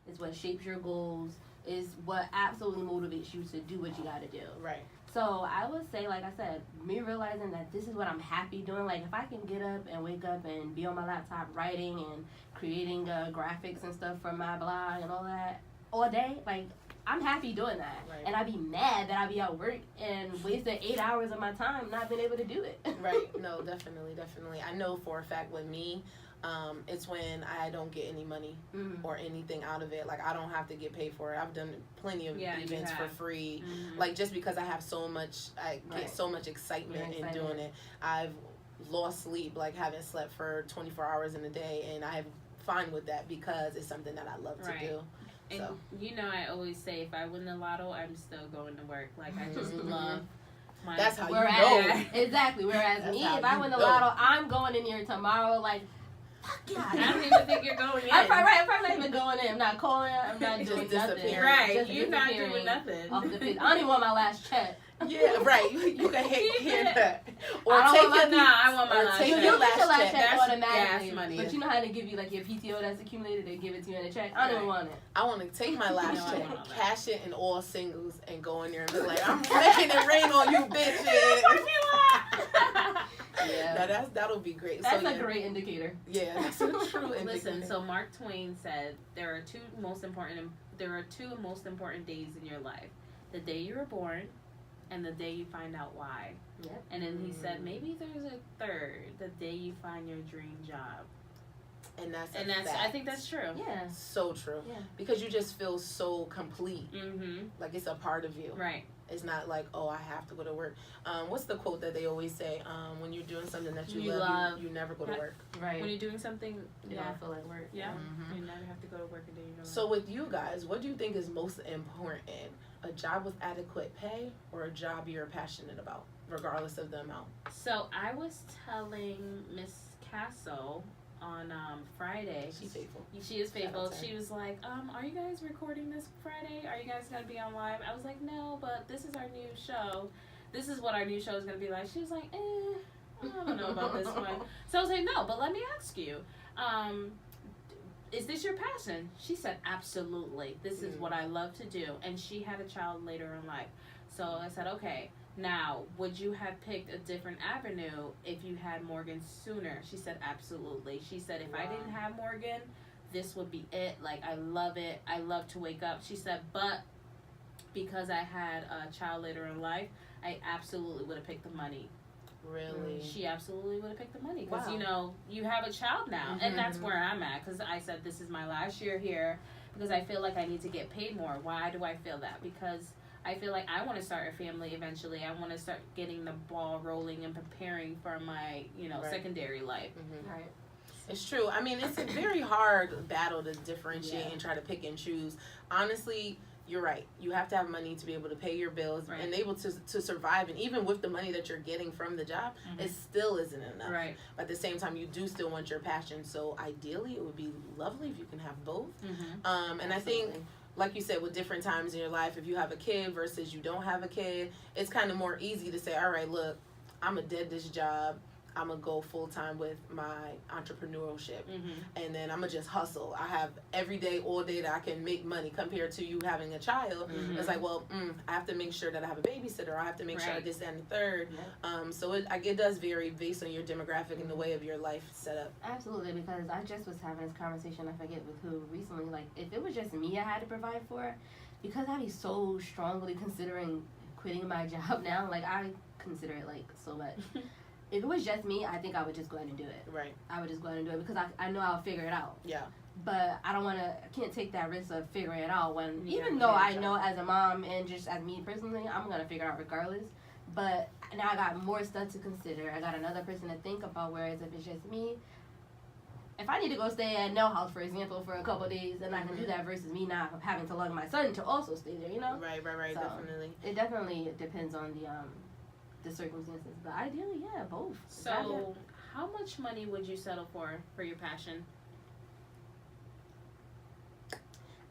It's what shapes your goals. Is what absolutely motivates you to do what you got to do. right. So I would say, like I said, me realizing that this is what I'm happy doing. Like if I can get up and wake up and be on my laptop writing and creating graphics and stuff for my blog and all that all day, like I'm happy doing that. Right. And I'd be mad that I'd be at work and wasted 8 hours of my time not being able to do it. Right. No, definitely. I know for a fact with me, it's when I don't get any money Mm. or anything out of it. Like I don't have to get paid for it. I've done plenty of Yeah, you events for have. free. Mhm. Like just because I have so much, I get Right. so much excitement You're in excited. doing it. I've lost sleep, like haven't slept for 24 hours in a day, and I'm fine with that because it's something that I love to Right. do. And So. you know, I always say if I win the lotto, I'm still going to work. Like I just Mhm. love my. That's how you Whereas, know. exactly. Whereas That's me, how if I you win the know. lotto, I'm going in here tomorrow like, fuck yeah. I don't even think you're going in. I'm probably not even going in. I'm not calling. I'm not Just doing nothing. disappearing. Right, Just you're not disappearing doing nothing. Off the face. I don't even want my last check. Yeah, right. You can hear that. Or I don't take want your I want my or last take check. your You'll get your last last check. check That's automatically. gas money. But you know how to give you like your PTO that's accumulated, they give it to you in a check. I don't even want it. I want to take my last No, I check, want all that. cash it in all singles, and go in there and be like, I'm making it rain on you, bitches. Yeah. Now that'll be great. That's so, a great indicator. Yeah, that's a true indicator. Listen, so Mark Twain said there are two most important days in your life: the day you were born, and the day you find out why. Yep. And then he said maybe there's a third: the day you find your dream job. and that's I think that's true. Yeah. so true. Yeah. Because you just feel so complete, Mm-hmm. like it's a part of you. Right. It's not like, oh, I have to go to work. What's the quote that they always say? When you're doing something that you love, you never go to work. Right. When you're doing something, You yeah, don't feel like work. yeah, Mhm. you never have to go to work a day. You don't So with you guys, what do you think is most important? A job with adequate pay or a job you're passionate about, regardless of the amount? So I was telling Miss Castle on Friday. She's faithful. She is faithful. Shout out to her. She was like, are you guys recording this Friday? Are you guys gonna be on live? I was like, no, but this is our new show. This is what our new show is gonna be like. She was like, I don't know about this one. So I was like, no, but let me ask you, is this your passion? She said, absolutely. This is what I love to do. And she had a child later in life. So I said, okay. Now, would you have picked a different avenue if you had Morgan sooner? She said, absolutely. She said, if I didn't have Morgan, this would be it. Like, I love it. I love to wake up. She said, but because I had a child later in life, I absolutely would have picked the money. Really? She absolutely would have picked the money. Because, Wow. you know, you have a child now. Mhm. And that's where I'm at. Because I said, this is my last year here. Because I feel like I need to get paid more. Why do I feel that? Because I feel like I want to start a family eventually. I want to start getting the ball rolling and preparing for my, Right. secondary life. Mm-hmm. Right. It's true. I mean, it's a very hard battle to differentiate Yeah. and try to pick and choose. Honestly, you're right. You have to have money to be able to pay your bills Right. and able to survive. And even with the money that you're getting from the job, Mhm. it still isn't enough. Right. But at the same time, you do still want your passion. So ideally, it would be lovely if you can have both. Mm-hmm. And I think, like you said, with different times in your life, if you have a kid versus you don't have a kid, it's kind of more easy to say, all right, look, I'm going to dead this job. I'm going to go full time with my entrepreneurship. Mm-hmm. And then I'm going to just hustle. I have every day, all day that I can make money compared to you having a child. Mhm. It's like, well, I have to make sure that I have a babysitter. I have to make sure Right. this, that, and the third. Yeah. So it does vary based on your demographic and the way of your life set up. Absolutely, because I just was having this conversation, I forget with who recently, like, if it was just me I had to provide for, because I'd be so strongly considering quitting my job now, like, I consider it, like, so much. If it was just me, I think I would just go ahead and do it. Right. I would just go ahead and do it, because I know I'll figure it out. Yeah. But I can't take that risk of figuring it out when, Yeah, even though yeah, I sure. know as a mom and just as me personally, I'm going to figure it out regardless. But now I got more stuff to consider. I got another person to think about, whereas if it's just me, if I need to go stay at Nell House, for example, for a couple of days, then I can do that versus me not having to lug my son to also stay there, you know? Right, So, definitely. It definitely depends on the circumstances. But ideally, yeah, both. So, how much money would you settle for your passion?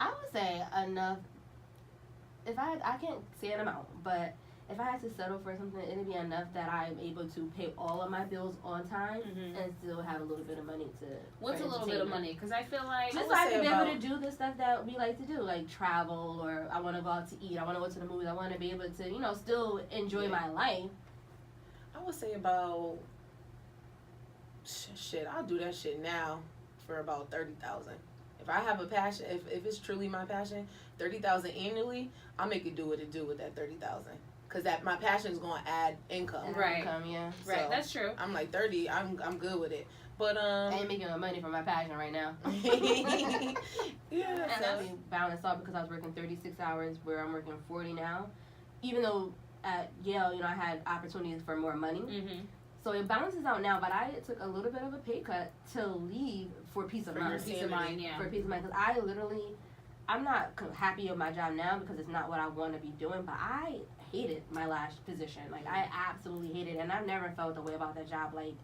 I would say enough. If I can't say an amount, but if I had to settle for something, it'd be enough that I'm able to pay all of my bills on time Mhm. and still have a little bit of money to. What's for a little bit of entertainment. money? Because I feel like Just so would I say can be able to about- do the stuff that we like to do, like travel, or I want to go out to eat. I want to go to the movies. I want to be able to, still enjoy Yeah. my life. I would say about shit. I'll do that shit now for about 30,000. If I have a passion, if it's truly my passion, 30,000 annually, I'll make it do what it do with that 30,000. Cause that my passion is gonna add income. And Right. income, yeah. right, So, that's true. I'm like 30. I'm good with it. But I ain't making no money from my passion right now. yeah. And So, I'll be balanced out because I was working 36 hours where I'm working 40 now. Even though at Yale, I had opportunities for more money. Mm-hmm. So it balances out now, but I took a little bit of a pay cut to leave for peace of For your mind. Peace of mind, yeah. For peace of mind. Because I'm not happy with my job now because it's not what I want to be doing, but I hated my last position. Like, I absolutely hated it, and I've never felt the way about that job. Like,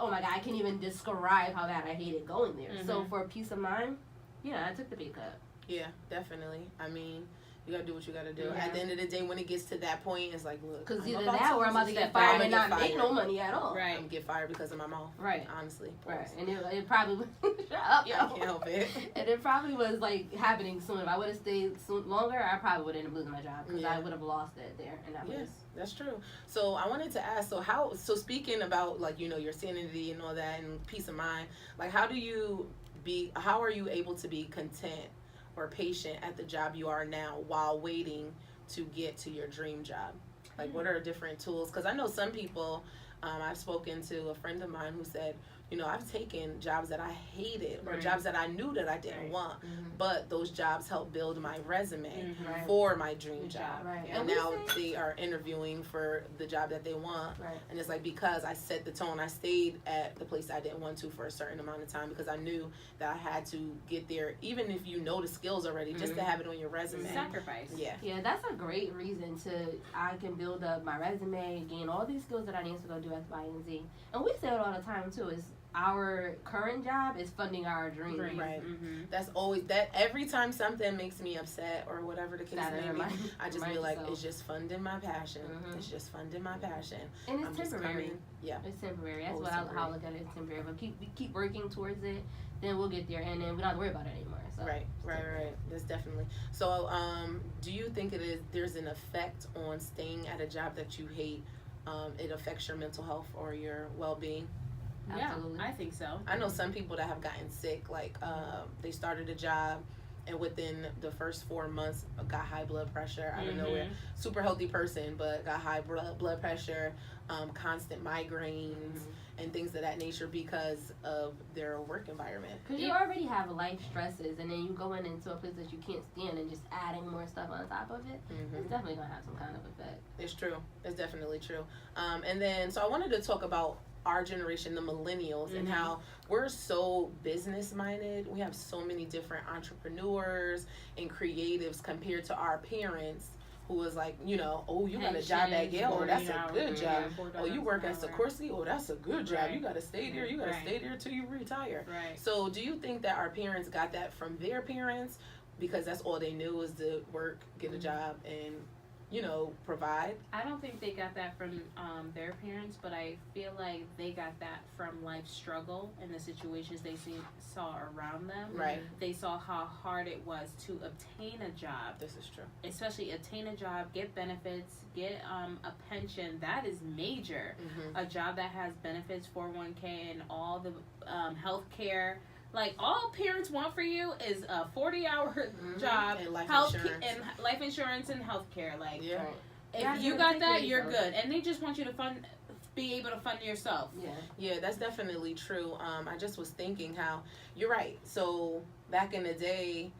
oh my God, I can't even describe how bad I hated going there. So Mhm. for peace of mind, Yeah, I took the pay cut. Yeah, definitely. I mean, you gotta do what you gotta do. Yeah. At the end of the day, when it gets to that point, it's like, look, Because I'm either about that or I'm about to get fired and not make no money at all. Right. I'm gonna get fired because of my mouth. Right. Honestly. Right. And it probably shut up, yo. I can't help it. And it probably was like happening soon. If I would have stayed longer, I probably would have ended up losing my job because Yeah. I would have lost it there and that Yes, was. that's true. So I wanted to ask, so speaking about like, you know, your sanity and all that and peace of mind, like how are you able to be content or patient at the job you are now while waiting to get to your dream job? Like what are different tools? Because I know some people, I've spoken to a friend of mine who said, you know, I've taken jobs that I hated or Right. jobs that I knew that I didn't want, but those jobs helped build my resume Right. for my dream Good job. job. Right. And we now say- they are interviewing for the job that they want. Right. And it's like, because I set the tone, I stayed at the place I didn't want to for a certain amount of time because I knew that I had to get there, even if you know the skills already, just to have it on your resume. Sacrifice. Yeah. Yeah, that's a great reason I can build up my resume, gain all these skills that I need to go do X, Y, and Z. And we say it all the time too, is our current job is funding our dreams. Right. Right. Mm-hmm. That's always that. Every time something makes me upset or whatever the case Gotta may be, remind- I just remind be like, yourself. it's just funding my passion. Mhm. It's just funding my passion. And it's I'm just temporary. coming. Yeah. It's temporary. That's Always what how I temporary. look at it. It's temporary. But we keep working towards it, then we'll get there, and then we don't have to worry about it anymore. So Right. That's definitely. So, do you think there's an effect on staying at a job that you hate? It affects your mental health or your well-being? Absolutely. Yeah, I think so. I know some people that have gotten sick, like they started a job and within the first 4 months got high blood pressure out of nowhere. Super healthy person, but got high blood pressure, constant migraines, and things of that nature because of their work environment. Because you already have life stresses, and then you go into a place that you can't stand and just adding more stuff on top of it, it's definitely going to have some kind of effect. It's true. It's definitely true. And then, so I wanted to talk about our generation, the millennials, and how we're so business minded. We have so many different entrepreneurs and creatives compared to our parents who was like, you know, oh, you got a job at Yale, oh, that's a good job. Oh, you work at Sikorsky, oh, that's a good job. Right. You got to stay there. You got to stay there till you retire. Right. So do you think that our parents got that from their parents because that's all they knew was to work, get a job, and, you know, provide? I don't think they got that from their parents, but I feel like they got that from life struggle and the situations they saw around them. Right. They saw how hard it was to obtain a job, This is true. especially obtain a job, get benefits, get a pension. That is major. A job that has benefits, 401k, and all the health care. Like, all parents want for you is a 40-hour job, And life health insurance. and life insurance and health care. Like, Yeah. Yeah, if you you got take that, care you're of good. And they just want you to be able to fund yourself. Yeah. Yeah, that's definitely true. I just was thinking how you're right. So back in the day,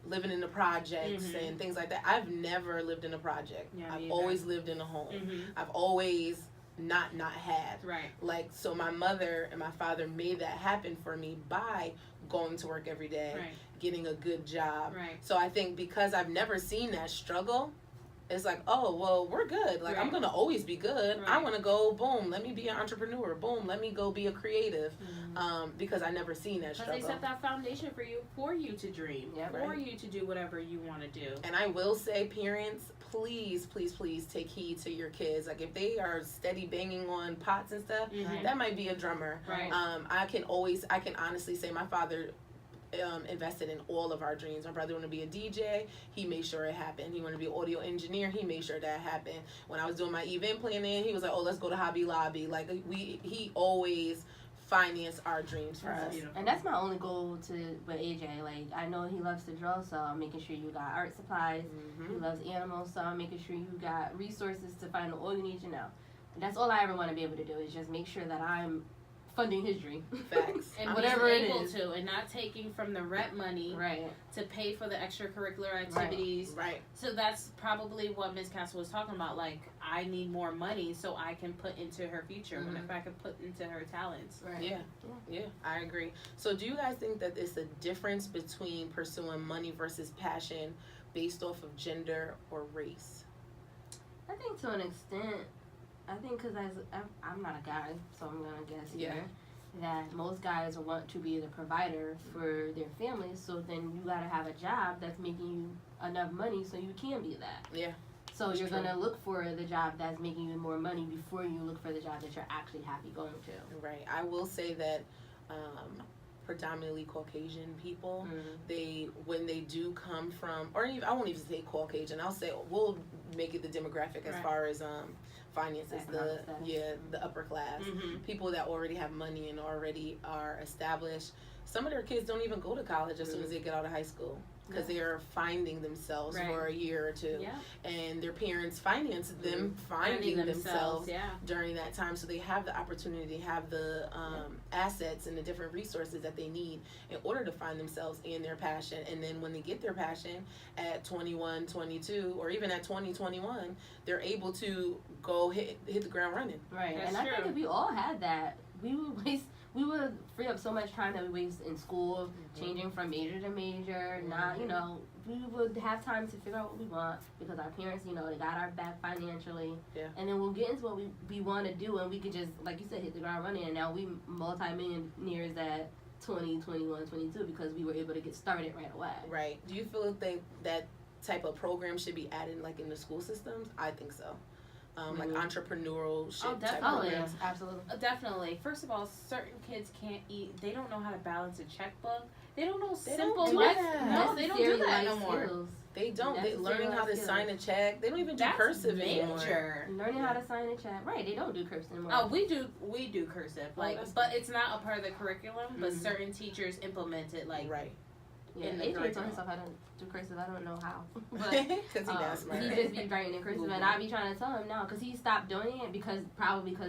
living in the projects and things like that. I've never lived in a project. Yeah, I've me either. always lived in a home. I've always not had. Right. Like, so my mother and my father made that happen for me by going to work every day, Right. getting a good job. Right. So I think because I've never seen that struggle, it's like, oh, well, we're good. Like, I'm Right. going to always be good. I Right. want to go, boom, let me be an entrepreneur. Boom, let me go be a creative. Because I never seen that Because struggle. they set that foundation for you to dream, Yeah, for right. you to do whatever you want to do. And I will say, parents, please, please, please take heed to your kids. Like, if they are steady banging on pots and stuff, that might be a drummer. Right. I can honestly say my father invested in all of our dreams. My brother wanted to be a DJ. He made sure it happened. He wanted to be an audio engineer. He made sure that happened. When I was doing my event planning, he was like, oh, let's go to Hobby Lobby. Like, he always financed our dreams for us. Beautiful. And that's my only goal with AJ. Like, I know he loves to draw, so I'm making sure you got art supplies. He loves animals, so I'm making sure you got resources to find all you need to know. And that's all I ever want to be able to do is just make sure that I'm funding his dream. Facts. And whatever being it able is. to, and not taking from the rent money Right. to pay for the extracurricular activities. Right. So that's probably what Ms. Castle was talking about. Like, I need more money so I can put into her future. What if I could put into her talents? Right. Yeah, I agree. So do you guys think that it's a difference between pursuing money versus passion based off of gender or race? I think to an extent, I think because I'm not a guy, so I'm gonna guess Yeah. here. that most guys want to be the provider for their families. So then you gotta have a job that's making you enough money so you can be that. Yeah. So That's you're true. gonna look for the job that's making you more money before you look for the job that you're actually happy going to. Right. I will say that predominantly Caucasian people, they when they do come from, or even, I won't even say Caucasian. I'll say we'll make it the demographic as Right. far as finances. Economic status. The upper class Mm-hmm. people that already have money and already are established. Some of their kids don't even go to college as soon as they get out of high school because they are finding themselves Right. for a year or two, Yeah. and their parents finance them finding themselves Yeah. during that time, so they have the opportunity, have the assets and the different resources that they need in order to find themselves and their passion. And then when they get their passion at 21, 22, or even at 20, 21, they're able to go hit the ground running. Right. That's and I true. think if we all had that, we would free up so much time that we waste in school, changing from major to major, not, we would have time to figure out what we want because our parents, they got our back financially. Yeah. And then we'll get into what we want to do, and we could just, like you said, hit the ground running. And now we multi-millionaires at 20, 21, 22 because we were able to get started right away. Right. Do you feel that type of program should be added like in the school systems? I think so. Like entrepreneurship Oh, type definitely. programs. Absolutely. Definitely. First of all, certain kids can't eat. They don't know how to balance a checkbook. They don't know They simple don't do life. that. No, they don't do Necessary that no life more. skills. They don't. They Necessary learning how to life sign a check. They don't even do That's cursive anymore. major. Learning how to sign a check. Right, they don't do cursive anymore. Oh, we do cursive, that's but it's not a part of the curriculum. But Mhm. certain teachers implement it, like Right. Yeah, in the AJ told curriculum. himself how to do cursive. I don't know how. But Because he does smart. he just be writing in cursive, and I be trying to tell him no, because he stopped doing it because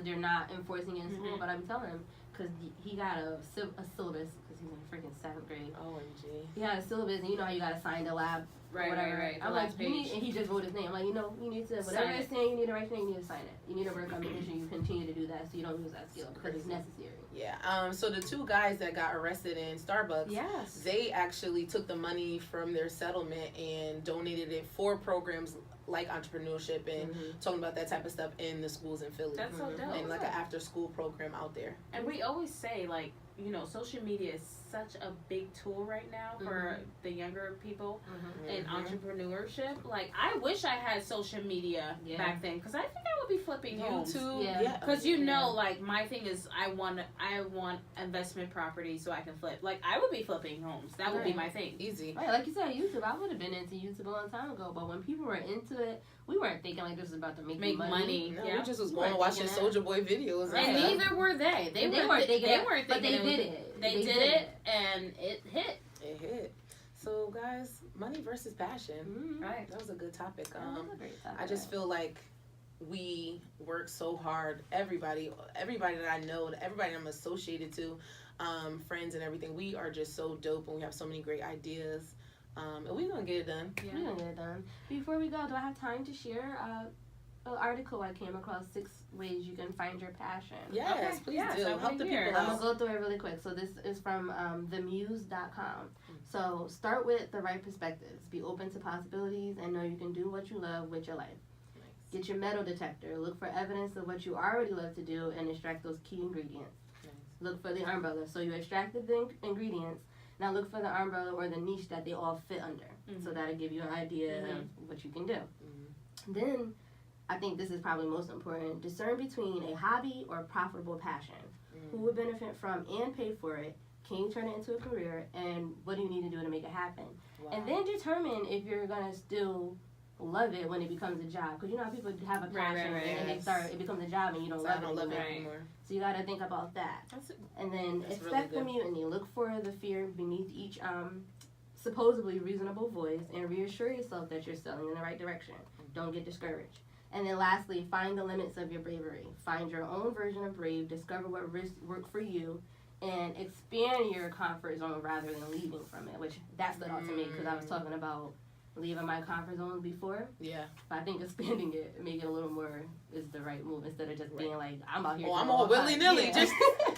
they're not enforcing it in school. Mhm. But I be telling him because he got a syllabus because he's in freaking 7th grade. OMG. He had a syllabus, and how you gotta sign the lab. right, Whatever. right. The I'm last like, page. and he just wrote his name. I'm like, you need to, whatever Sign it's it. saying, you need to write your name, you need to sign it. You need to work on making sure you continue to do that so you don't lose that skill because it's necessary. Yeah. So the two guys that got arrested in Starbucks, Yes. they actually took the money from their settlement and donated it for programs like entrepreneurship and talking about that type of stuff in the schools in Philly. That's so dope. And like an after school program out there. And we always say, like, social media is such a big tool right now for the younger people in entrepreneurship. Like, I wish I had social media back then because I think I would be flipping homes. YouTube. Yeah. Because like, my thing is, I want investment property so I can flip. Like, I would be flipping homes. That would be my thing. Easy. Right, like you said, YouTube. I would have been into YouTube a long time ago, but when people were into it, we weren't thinking like this was about to make money. No, Yeah. we just was We going weren't watching thinking Soldier Boy videos. And stuff. neither were they. They weren't thinking They that, weren't but thinking they it. did it. They did it, and it hit. It hit. So guys, money versus passion. Mm-hmm. Right. That was a good topic. That was a great topic. I just feel like we work so hard. Everybody that I know, everybody I'm associated to, friends and everything, we are just so dope and we have so many great ideas. And we're gonna get it done. We're gonna get it done. Before we go, do I have time to share an article I came across, 6 ways you can find your passion? Yes, Okay. please Yes, do. I Help wanna the hear it. people I'm out. gonna go through it really quick. So this is from themuse.com. So start with the right perspectives. Be open to possibilities and know you can do what you love with your life. Get your metal detector. Look for evidence of what you already love to do and extract those key ingredients. Look for the umbrella. So you extracted the ingredients. Now look for the umbrella or the niche that they all fit under. So that'll give you an idea of what you can do. Then, I think this is probably most important. Discern between a hobby or profitable passion. Who would benefit from and pay for it? Can you turn it into a career? And what do you need to do to make it happen? Wow. And then determine if you're gonna still love it when it becomes a job. Because how people have a passion right, and yes. it becomes a job and you don't So love I don't love it Right. anymore. So you gotta think about that. That's And then That's expect really the good. mutiny. Look for the fear beneath each supposedly reasonable voice and reassure yourself that you're selling in the right direction. Don't get discouraged. And then lastly, find the limits of your bravery. Find your own version of brave. Discover what risks work for you. And expand your comfort zone rather than leaving from it, which that stood out to me because I was talking about leaving my comfort zone before. Yeah. But I think expanding it, making it a little more is the right move instead of just being like, I'm out here. Oh, I'm doing all all kinds- willy-nilly. Yeah. Just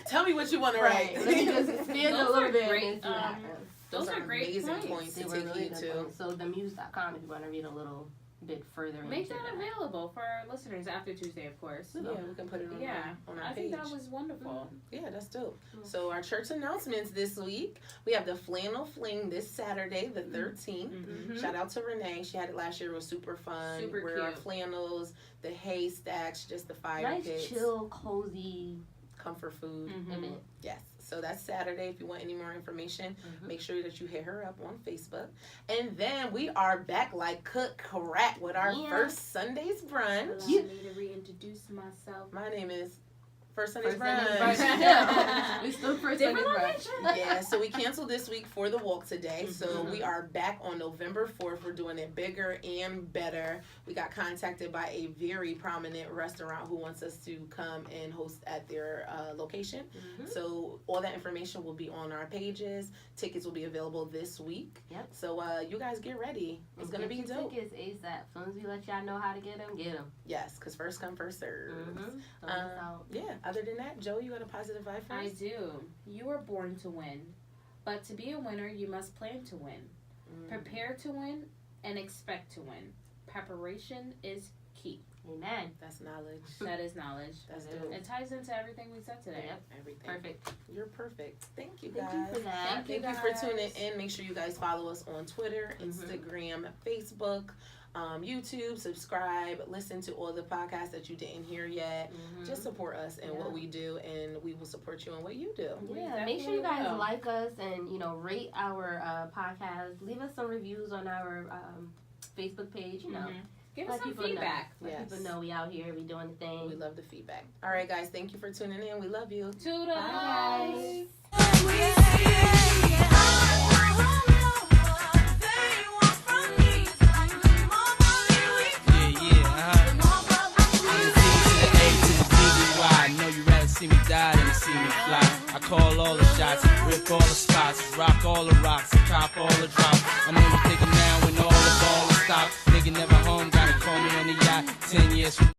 tell me what you want to write. Right. Let me just expand it a Those little are bit great, and see what happens. Those are great amazing points. points They to were take really heed good to. points. So themuse.com if you want to read a little bit further Make into that available for our listeners after Tuesday, of course. Yeah, we can put it on, on our I page. think that was wonderful. Yeah, that's dope. Mm-hmm. So our church announcements this week, we have the Flannel Fling this Saturday, the 13th. Mm-hmm. Shout out to Renee. She had it last year. It was super fun. Super Wear our cute. flannels, the hay stacks, just the fire nice, pits, chill, cozy comfort food. Mm-hmm. event. Yes. So that's Saturday. If you want any more information, Mhm. make sure that you hit her up on Facebook. And then we are back like cook crack with our Yeah. first Sunday's brunch. Allow me to reintroduce myself. My name is First Sunday's First Sunday's brunch. brunch. Yeah. We still first Different Sunday's brunch. language? Yeah, so we canceled this week for the walk today. So Mhm. we are back on November 4th. We're doing it bigger and better. We got contacted by a very prominent restaurant who wants us to come and host at their location. Mhm. So all that information will be on our pages. Tickets will be available this week. Yep. So you guys get ready. It's going to be Get your dope. tickets ASAP. As soon as we let y'all know how to get them, get them. Yes, because first come, first serve. Mm-hmm. Yeah, other than that, Joe, you got a positive vibe for us? I do. You were born to win. But to be a winner, you must plan to win. Mm. Prepare to win and expect to win. Preparation is key. Amen. That's knowledge. That is knowledge. That's It dope. It ties into everything we said today. Yep. Everything. Perfect. You're perfect. Thank you, guys. Thank you for that. Thank you. Thank you for guys. tuning in. Make sure you guys follow us on Twitter, Mhm. Instagram, Facebook, YouTube. Subscribe. Listen to all the podcasts that you didn't hear yet. Mhm. Just support us in what we do, and we will support you in what you do. We Yeah, make sure definitely you guys will. like us and rate our podcast. Leave us some reviews on our Facebook page. Mhm. Give us let some people know. feedback. Let Yes. people know we out here, we doing the We thing. love the feedback. All right, guys. Thank you for tuning in. We love you. Toodles. Bye, guys. See me die than to see me fly. I call all the shots, rip all the spots, rock all the rocks, cop all the drops. I know you thinking now when all the ball is stopped. Nigga never home, gotta call me on the yacht. 10 years from